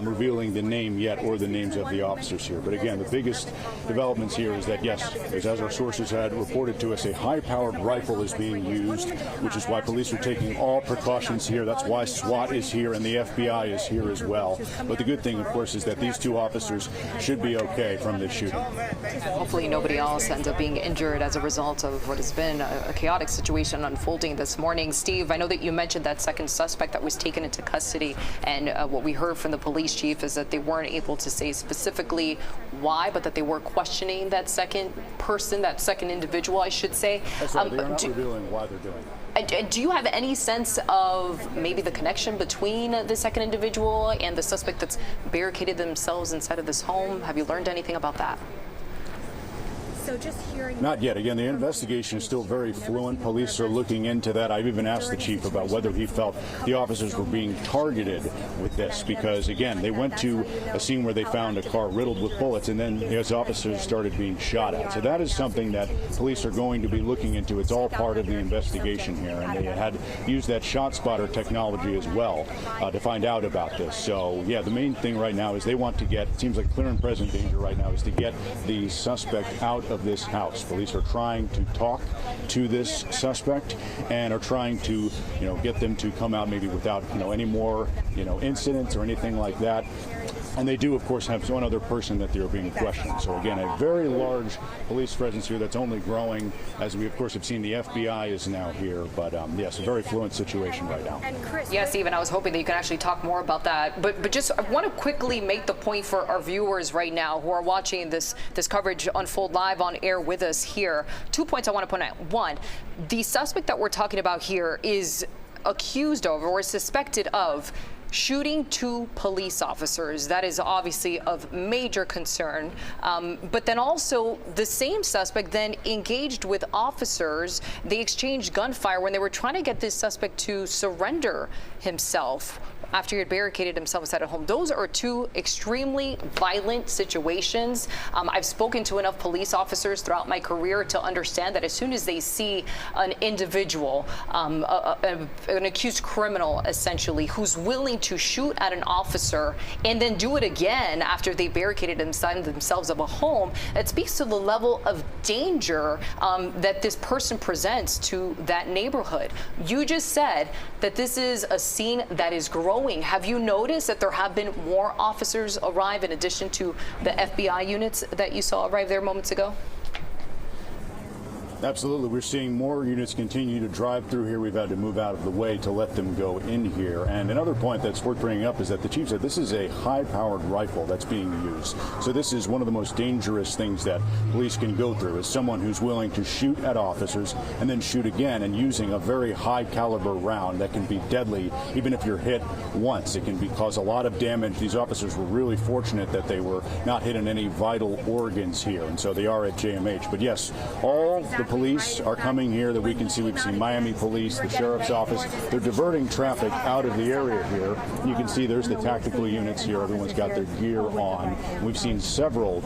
revealing the name yet or the names of the officers here. But again, the biggest developments here is that, yes, as our sources had reported to us, a high-powered rifle is being used, which is why police are taking all precautions here. That's why SWAT is here and the FBI is here as well. But the good thing, of course, is that these two officers should be okay from this shooting. Hopefully nobody else ends up being injured as a result of what has been a chaotic situation unfolding this morning. Steve, I know that you mentioned that second suspect that was taken into custody, and what we heard from the police chief is that they weren't able to say specifically why, but that they were questioning that second person, that second individual, I should say. That's right. They're not revealing why they're doing it. Do you have any sense of maybe the connection between the second individual and the suspect that's barricaded themselves inside of this home? Have you learned anything about that? So just hearing. Not yet. Again, the investigation is still very fluent. Police are looking into that. I've even asked the chief about whether he felt the officers were being targeted with this, because again, they went to a scene where they found a car riddled with bullets, and then his officers started being shot at. So that is something that police are going to be looking into. It's all part of the investigation here, and they had used that shot spotter technology as well to find out about this. So yeah, the main thing right now is they want to get, it seems like clear and present danger right now is to get the suspect out of this house. Police are trying to talk to this suspect and are trying to, get them to come out maybe without, any more, incidents or anything like that. And they do, of course, have one other person that they're being questioned. So again, a very large police presence here that's only growing, as we, of course, have seen the FBI is now here. But yes, a very fluent situation right now. Yeah, Stephen, I was hoping that you can actually talk more about that. But just I want to quickly make the point for our viewers right now who are watching this coverage unfold live on air with us here. 2 points I want to point out. One, the suspect that we're talking about here is accused of or suspected of shooting 2 police officers. That is obviously of major concern. But then also the same suspect then engaged with officers. They exchanged gunfire when they were trying to get this suspect to surrender himself after he had barricaded himself inside a home. Those are 2 extremely violent situations. I've spoken to enough police officers throughout my career to understand that as soon as they see an individual, an accused criminal essentially, who's willing to shoot at an officer and then do it again after they barricaded inside themselves of a home, that speaks to the level of danger that this person presents to that neighborhood. You just said that this is a scene that is growing. Have you noticed that there have been more officers arrive in addition to the FBI units that you saw arrive there moments ago? Absolutely. We're seeing more units continue to drive through here. We've had to move out of the way to let them go in here. And another point that's worth bringing up is that the chief said this is a high-powered rifle that's being used. So this is one of the most dangerous things that police can go through, is someone who's willing to shoot at officers and then shoot again, and using a very high-caliber round that can be deadly. Even if you're hit once, it can cause a lot of damage. These officers were really fortunate that they were not hit in any vital organs here, and so they are at JMH. But yes, all the police are coming here that we can see. We've seen Miami Police, the Sheriff's Office. They're diverting traffic out of the area here. You can see there's the tactical units here. Everyone's got their gear on. We've seen several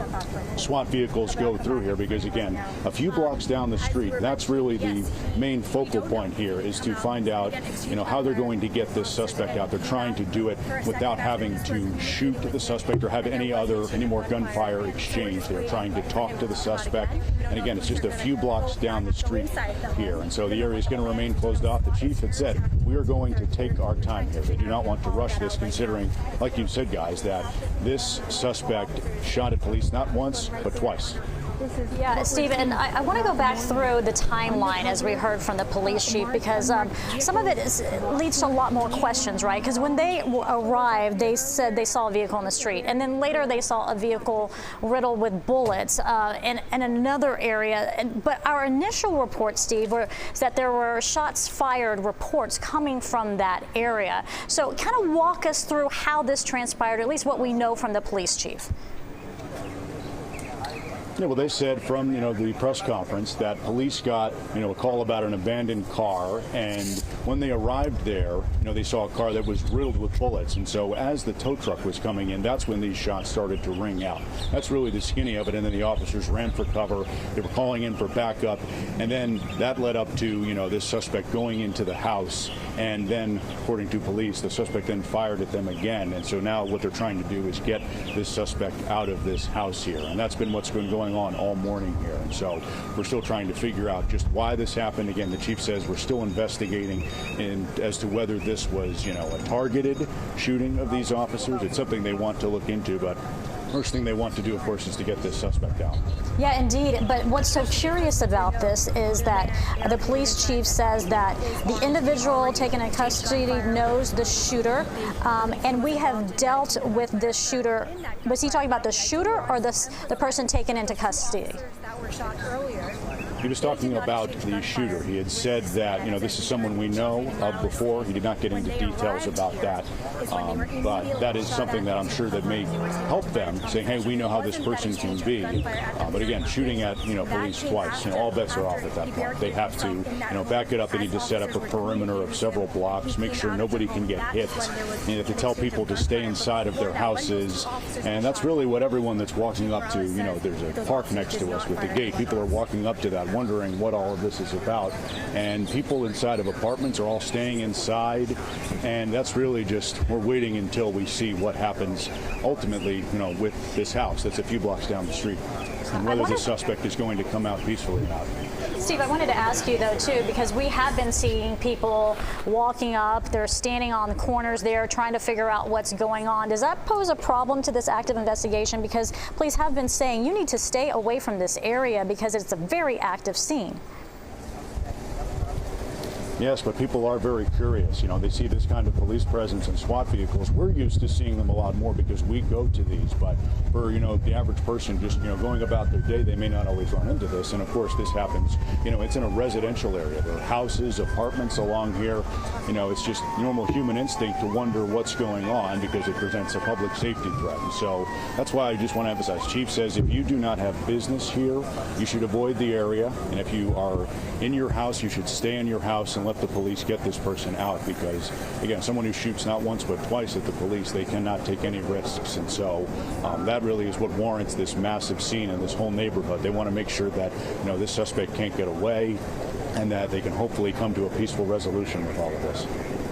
SWAT vehicles go through here because, again, a few blocks down the street, that's really the main focal point here, is to find out, how they're going to get this suspect out. They're trying to do it without having to shoot the suspect or have any more gunfire exchange. They're trying to talk to the suspect. And again, it's just a few blocks down the street here, and so the area is going to remain closed off. The chief had said we are going to take our time here. They do not want to rush this, considering, like you said, guys, that this suspect shot at police not once but twice. Yeah, Stephen, I want to go back through the timeline as we heard from the police chief, because some of it leads to a lot more questions, right? Because when they arrived, they said they saw a vehicle in the street, and then later they saw a vehicle riddled with bullets in another area. But our initial report, Steve, was that there were shots fired reports coming from that area. So kind of walk us through how this transpired, at least what we know from the police chief. Yeah, well, they said from, the press conference that police got, a call about an abandoned car, and when they arrived there, they saw a car that was riddled with bullets. And so as the tow truck was coming in, that's when these shots started to ring out. That's really the skinny of it. And then the officers ran for cover. They were calling in for backup. And then that led up to, this suspect going into the house. And then, according to police, the suspect then fired at them again. And so now what they're trying to do is get this suspect out of this house here. And that's been what's been going on all morning here. And so we're still trying to figure out just why this happened. Again, the chief says we're still investigating as to whether this was, a targeted shooting of these officers. It's something they want to look into, but first thing they want to do, of course, is to get this suspect out. Yeah, indeed. But what's so curious about this is that the police chief says that the individual taken in custody knows the shooter, and we have dealt with this shooter. Was he talking about the shooter or the person taken into custody? Yeah, He was talking about the shooter. He had said that, this is someone we know of before. He did not get into details about that, but that is something that I'm sure that may help them, saying, hey, we know how this person can be. But again, shooting at, police twice, all bets are off at that point. They have to, back it up. They need to set up a perimeter of several blocks, make sure nobody can get hit. They have to tell people to stay inside of their houses, and that's really what everyone that's walking up to, there's a park next to us with the gate. People are walking up to that wondering what all of this is about, and people inside of apartments are all staying inside, and that's really just, we're waiting until we see what happens ultimately, with this house that's a few blocks down the street, and whether the suspect is going to come out peacefully or not. Steve, I wanted to ask you, though, too, because we have been seeing people walking up. They're standing on the corners there trying to figure out what's going on. Does that pose a problem to this active investigation? Because police have been saying you need to stay away from this area because it's a very active scene. Yes, but people are very curious. They see this kind of police presence in SWAT vehicles. We're used to seeing them a lot more because we go to these. But for, the average person just, going about their day, they may not always run into this. And of course, this happens, it's in a residential area. There are houses, apartments along here. It's just normal human instinct to wonder what's going on because it presents a public safety threat. And so that's why I just want to emphasize, Chief says if you do not have business here, you should avoid the area. And if you are in your house, you should stay in your house and let the police get this person out, because again, someone who shoots not once but twice at the police, they cannot take any risks. And so that really is what warrants this massive scene in this whole neighborhood. They want to make sure that this suspect can't get away and that they can hopefully come to a peaceful resolution with all of this.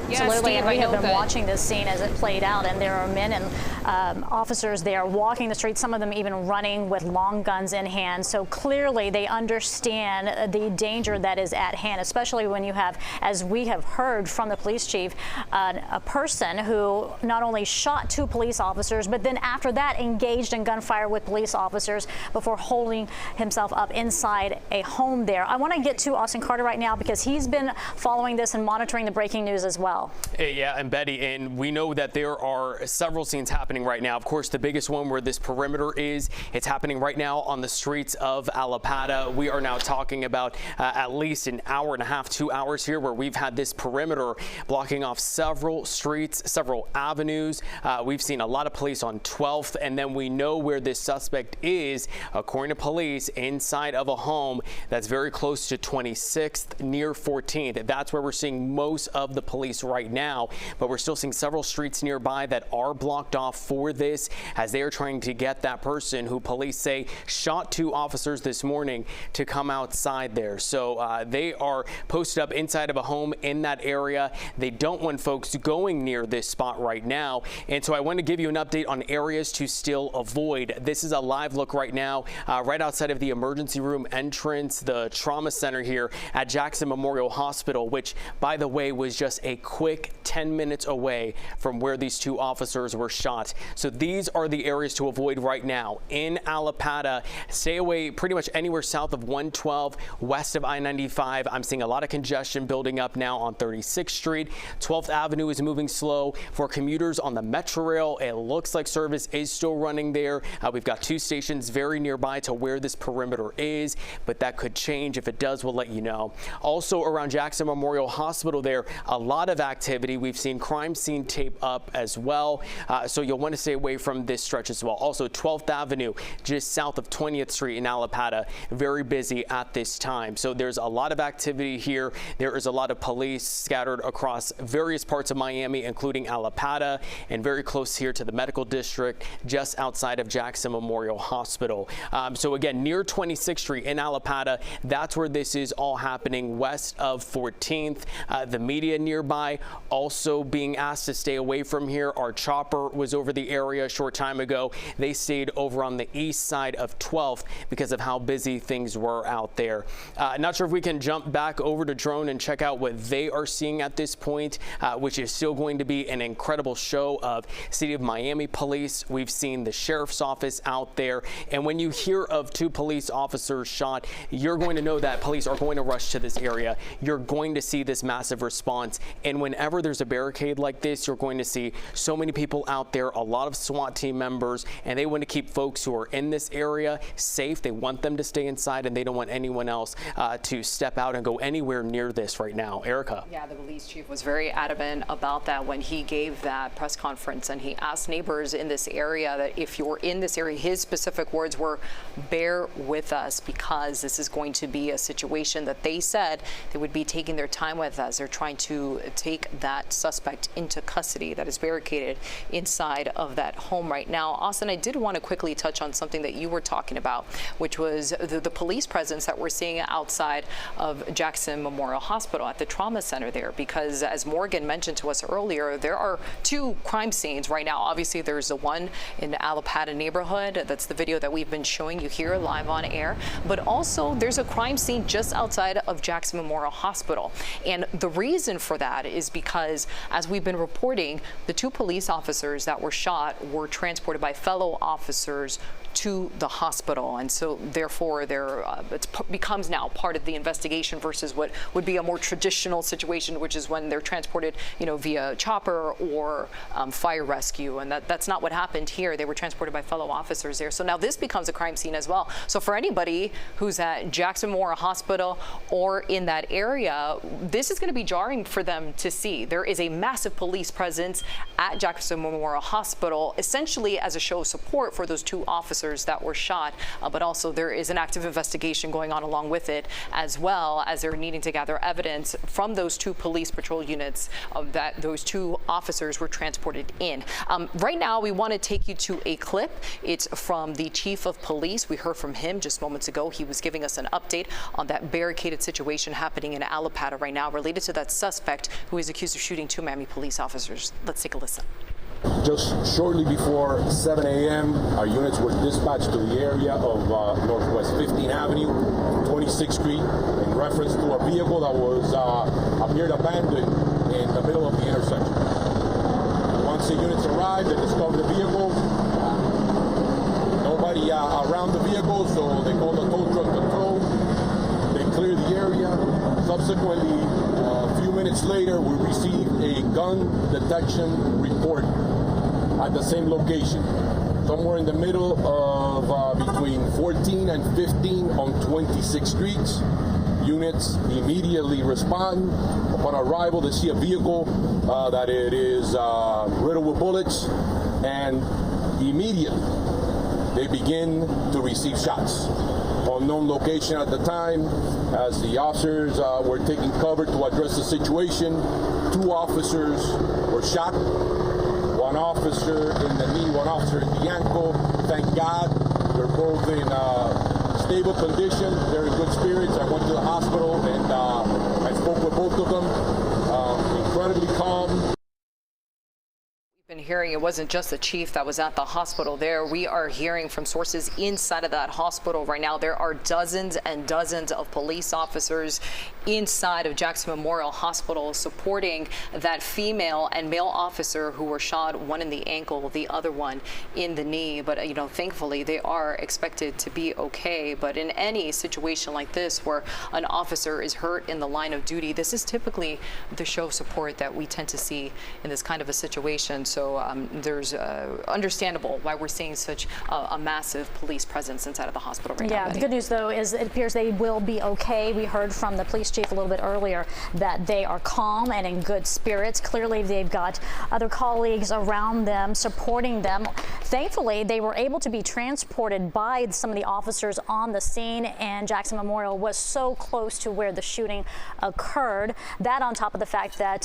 Absolutely, and we have been watching this scene as it played out, and there are men and officers there walking the streets, some of them even running with long guns in hand. So clearly they understand the danger that is at hand, especially when you have, as we have heard from the police chief, a person who not only shot 2 police officers, but then after that engaged in gunfire with police officers before holding himself up inside a home there. I want to get to Austin Carter right now because he's been following this and monitoring the breaking news as well. Yeah, and Betty, and we know that there are several scenes happening right now. Of course, the biggest one where this perimeter is, it's happening right now on the streets of Allapattah. We are now talking about at least an hour and a half, 2 hours here where we've had this perimeter blocking off several streets, several avenues. We've seen a lot of police on 12th, and then we know where this suspect is, according to police, inside of a home that's very close to 26th near 14th. That's where we're seeing most of the police right now, but we're still seeing several streets nearby that are blocked off for this as they are trying to get that person who police say shot 2 officers this morning to come outside there. So they are posted up inside of a home in that area. They don't want folks going near this spot right now. And so I want to give you an update on areas to still avoid. This is a live look right now, right outside of the emergency room entrance, the trauma center here at Jackson Memorial Hospital, which, by the way, was just a quick 10 minutes away from where these 2 officers were shot. So these are the areas to avoid right now in Allapattah. Stay away pretty much anywhere south of 112, west of I-95. I'm seeing a lot of congestion building up now on 36th Street. 12th Avenue is moving slow. For commuters on the Metro Rail, it looks like service is still running there. We've got 2 stations very nearby to where this perimeter is, but that could change. If it does, we'll let you know. Also around Jackson Memorial Hospital there, a lot of activity. We've seen crime scene tape up as well, so you'll want to stay away from this stretch as well. Also 12th Avenue, just south of 20th Street in Allapattah, very busy at this time. So there's a lot of activity here. There is a lot of police scattered across various parts of Miami, including Allapattah, and very close here to the medical district, just outside of Jackson Memorial Hospital. So again, near 26th Street in Allapattah, that's where this is all happening, west of 14th. The media nearby also being asked to stay away from here. Our chopper was over the area a short time ago. They stayed over on the east side of 12th because of how busy things were out there. Not sure if we can jump back over to drone and check out what they are seeing at this point, which is still going to be an incredible show of City of Miami police. We've seen the sheriff's office out there, and when you hear of 2 police officers shot, you're going to know that police are going to rush to this area. You're going to see this massive response, and when whenever there's a barricade like this, you're going to see so many people out there, a lot of SWAT team members, and they want to keep folks who are in this area safe. They want them to stay inside, and they don't want anyone else to step out and go anywhere near this right now. Erica. Yeah, the police chief was very adamant about that when he gave that press conference, and he asked neighbors in this area that if you're in this area, his specific words were, bear with us, because this is going to be a situation that they said they would be taking their time with as they're trying to take that suspect into custody that is barricaded inside of that home right now. Austin, I did want to quickly touch on something that you were talking about, which was the police presence that we're seeing outside of Jackson Memorial Hospital at the trauma center there, because as Morgan mentioned to us earlier, there are two crime scenes right now. Obviously, there's the one in the Allapattah neighborhood. That's the video that we've been showing you here live on air. But also, there's a crime scene just outside of Jackson Memorial Hospital. And the reason for that is because, as we've been reporting, the two police officers that were shot were transported by fellow officers to the hospital, and so therefore it becomes now part of the investigation versus what would be a more traditional situation, which is when they're transported, via chopper or fire rescue, and that's not what happened here. They were transported by fellow officers there. So now this becomes a crime scene as well. So for anybody who's at Jackson Memorial Hospital or in that area, this is going to be jarring for them to see. There is a massive police presence at Jackson Memorial Hospital, essentially as a show of support for those two officers that were shot, but also there is an active investigation going on along with it, as well as they're needing to gather evidence from those two police patrol units that those two officers were transported in. Right now, we want to take you to a clip. It's from the chief of police. We heard from him just moments ago. He was giving us an update on that barricaded situation happening in Allapattah right now related to that suspect who is accused of shooting two Miami police officers. Let's take a listen. Just shortly before 7 a.m., our units were dispatched to the area of Northwest 15th Avenue, 26th Street, in reference to a vehicle that was appeared abandoned in the middle of the intersection. Once the units arrived, they discovered the vehicle. Nobody around the vehicle, so they called the tow truck to tow. They cleared the area. Subsequently, a few minutes later, we received a gun detection report at the same location, somewhere in the middle of between 14 and 15 on 26th Streets. Units immediately respond. Upon arrival, they see a vehicle that it is riddled with bullets, and immediately they begin to receive shots. Unknown location at the time, as the officers were taking cover to address the situation, two officers were shot. One officer in the knee, one officer in the ankle. Thank God, they're both in stable condition. They're in good spirits. I went to the hospital and I spoke with both of them. Incredibly calm. Been hearing it wasn't just the chief that was at the hospital there. We are hearing from sources inside of that hospital right now. There are dozens and dozens of police officers inside of Jackson Memorial Hospital supporting that female and male officer who were shot, one in the ankle, the other one in the knee. But thankfully they are expected to be okay. But in any situation like this where an officer is hurt in the line of duty, this is typically the show of support that we tend to see in this kind of a situation. So there's understandable why we're seeing such a massive police presence inside of the hospital right now. Yeah, the good news, though, is it appears they will be okay. We heard from the police chief a little bit earlier that they are calm and in good spirits. Clearly, they've got other colleagues around them supporting them. Thankfully, they were able to be transported by some of the officers on the scene, and Jackson Memorial was so close to where the shooting occurred. That on top of the fact that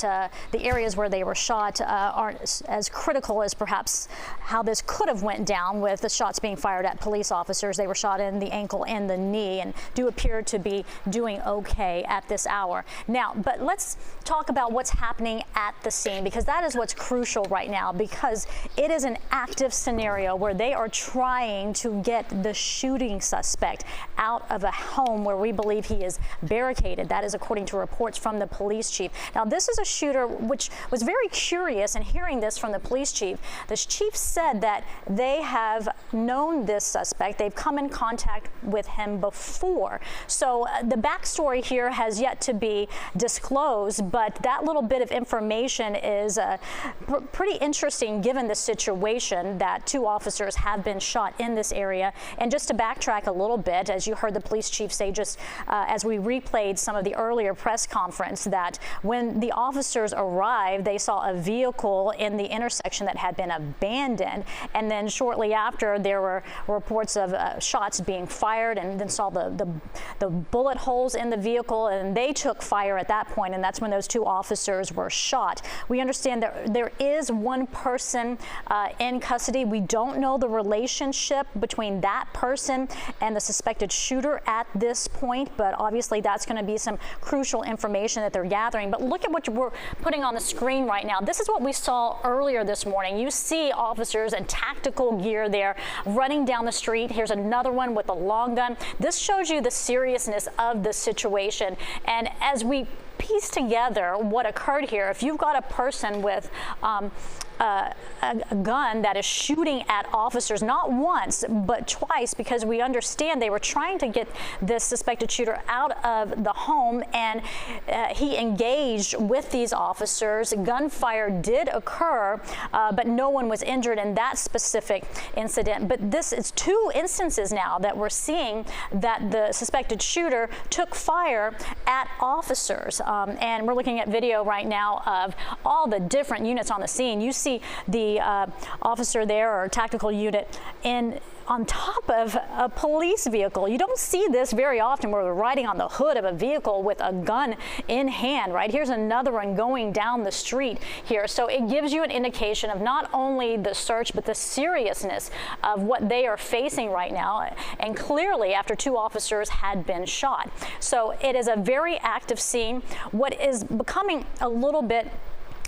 the areas where they were shot aren't as critical as perhaps how this could have went down with the shots being fired at police officers. They were shot in the ankle and the knee and do appear to be doing okay at this hour. Now, but let's talk about what's happening at the scene, because that is what's crucial right now, because it is an active scenario where they are trying to get the shooting suspect out of a home where we believe he is barricaded. That is according to reports from the police chief. Now, this is a shooter which was very curious, and hearing this from the police chief. The chief said that they have known this suspect. They've come in contact with him before. So the backstory here has yet to be disclosed, but that little bit of information is pretty interesting given the situation that 2 officers have been shot in this area. And just to backtrack a little bit, as you heard the police chief say just as we replayed some of the earlier press conference, that when the officers arrived, they saw a vehicle in the intersection that had been abandoned, and then shortly after there were reports of shots being fired, and then saw the bullet holes in the vehicle, and they took fire at that point, and that's when those 2 officers were shot. We understand that there is 1 person in custody. We don't know the relationship between that person and the suspected shooter at this point, but obviously that's going to be some crucial information that they're gathering. But look at what we're putting on the screen right now. This is what we saw earlier this morning. You see officers in tactical gear there running down the street. Here's another one with a long gun. This shows you the seriousness of the situation. And as we piece together what occurred here, if you've got a person with a gun that is shooting at officers, not once but twice, because we understand they were trying to get this suspected shooter out of the home, and he engaged with these officers. Gunfire did occur, but no one was injured in that specific incident. But this is 2 instances now that we're seeing that the suspected shooter took fire at officers. And we're looking at video right now of all the different units on the scene. You see the officer there, or tactical unit, on top of a police vehicle. You don't see this very often, where they're riding on the hood of a vehicle with a gun in hand, right? Here's another one going down the street here. So it gives you an indication of not only the search, but the seriousness of what they are facing right now. And clearly after 2 officers had been shot. So it is a very active scene. What is becoming a little bit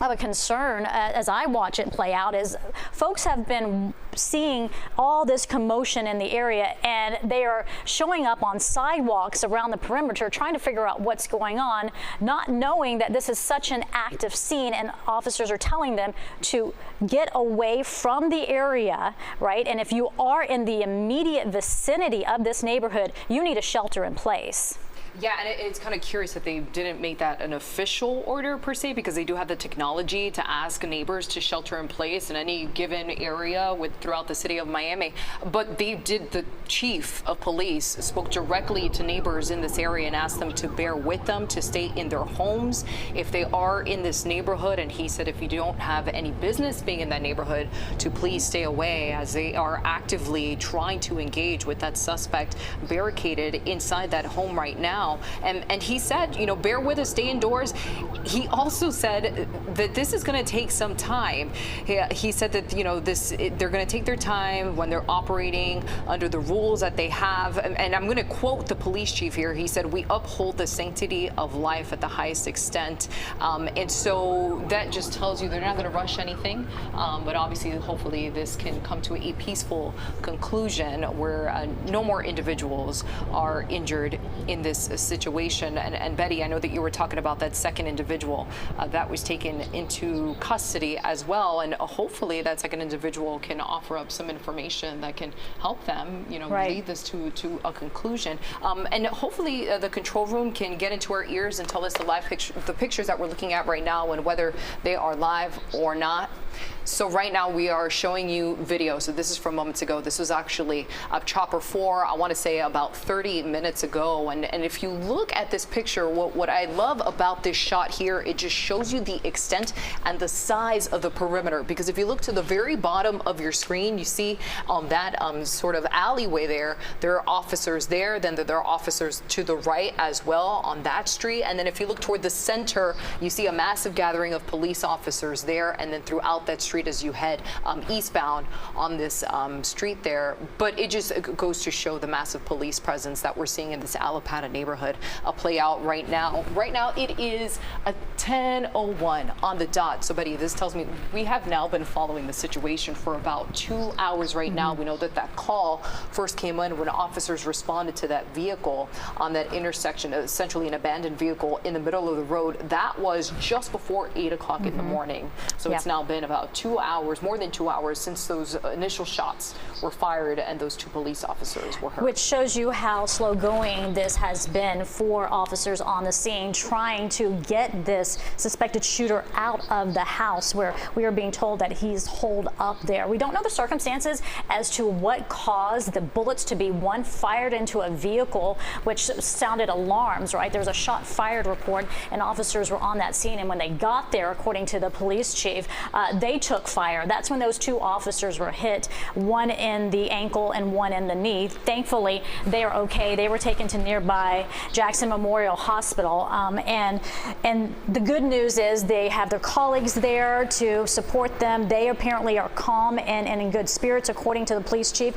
of a concern as I watch it play out is folks have been seeing all this commotion in the area, and they are showing up on sidewalks around the perimeter trying to figure out what's going on, not knowing that this is such an active scene, and officers are telling them to get away from the area, right? And if you are in the immediate vicinity of this neighborhood, you need a shelter in place. Yeah, and it's kind of curious that they didn't make that an official order per se, because they do have the technology to ask neighbors to shelter in place in any given area throughout the city of Miami. But they did, the chief of police spoke directly to neighbors in this area and asked them to bear with them, to stay in their homes if they are in this neighborhood. And he said if you don't have any business being in that neighborhood, to please stay away, as they are actively trying to engage with that suspect barricaded inside that home right now. And he said, you know, bear with us, stay indoors. He also said that this is going to take some time. He said that, you know, they're going to take their time when they're operating under the rules that they have. And I'm going to quote the police chief here. He said, "We uphold the sanctity of life at the highest extent." And so that just tells you they're not going to rush anything. But obviously, hopefully, this can come to a peaceful conclusion where no more individuals are injured in this situation. And Betty, I know that you were talking about that second individual that was taken into custody as well, and hopefully that second individual can offer up some information that can help them, you know, lead this to a conclusion. And hopefully the control room can get into our ears and tell us the pictures that we're looking at right now and whether they are live or not. So right now we are showing you video. So this is from moments ago. This was actually Chopper 4, I want to say about 30 minutes ago. And if you look at this picture, what I love about this shot here, it just shows you the extent and the size of the perimeter. Because if you look to the very bottom of your screen, you see on that sort of alleyway there are officers there. Then there are officers to the right as well on that street. And then if you look toward the center, you see a massive gathering of police officers there. And then throughout that street as you head eastbound on this street there. But it just goes to show the massive police presence that we're seeing in this Allapattah neighborhood play out right now. Right now it is a 10:01 on the dot. So Betty, this tells me we have now been following the situation for about 2 hours right now. We know that that call first came in when officers responded to that vehicle on that intersection, essentially an abandoned vehicle in the middle of the road. That was just before 8 o'clock in the morning. So it's now been about 2 hours, more than 2 hours since those initial shots were fired and those 2 police officers were hurt. Which shows you how slow going this has been for officers on the scene trying to get this suspected shooter out of the house, where we are being told that he's holed up there. We don't know the circumstances as to what caused the bullets to be fired into a vehicle, which sounded alarms, right? There's a shot fired report and officers were on that scene, and when they got there, according to the police chief, they took fire. That's when those 2 officers were hit, one in the ankle and one in the knee. Thankfully, they are okay. They were taken to nearby Jackson Memorial Hospital, and the good news is they have their colleagues there to support them. They apparently are calm and in good spirits, according to the police chief.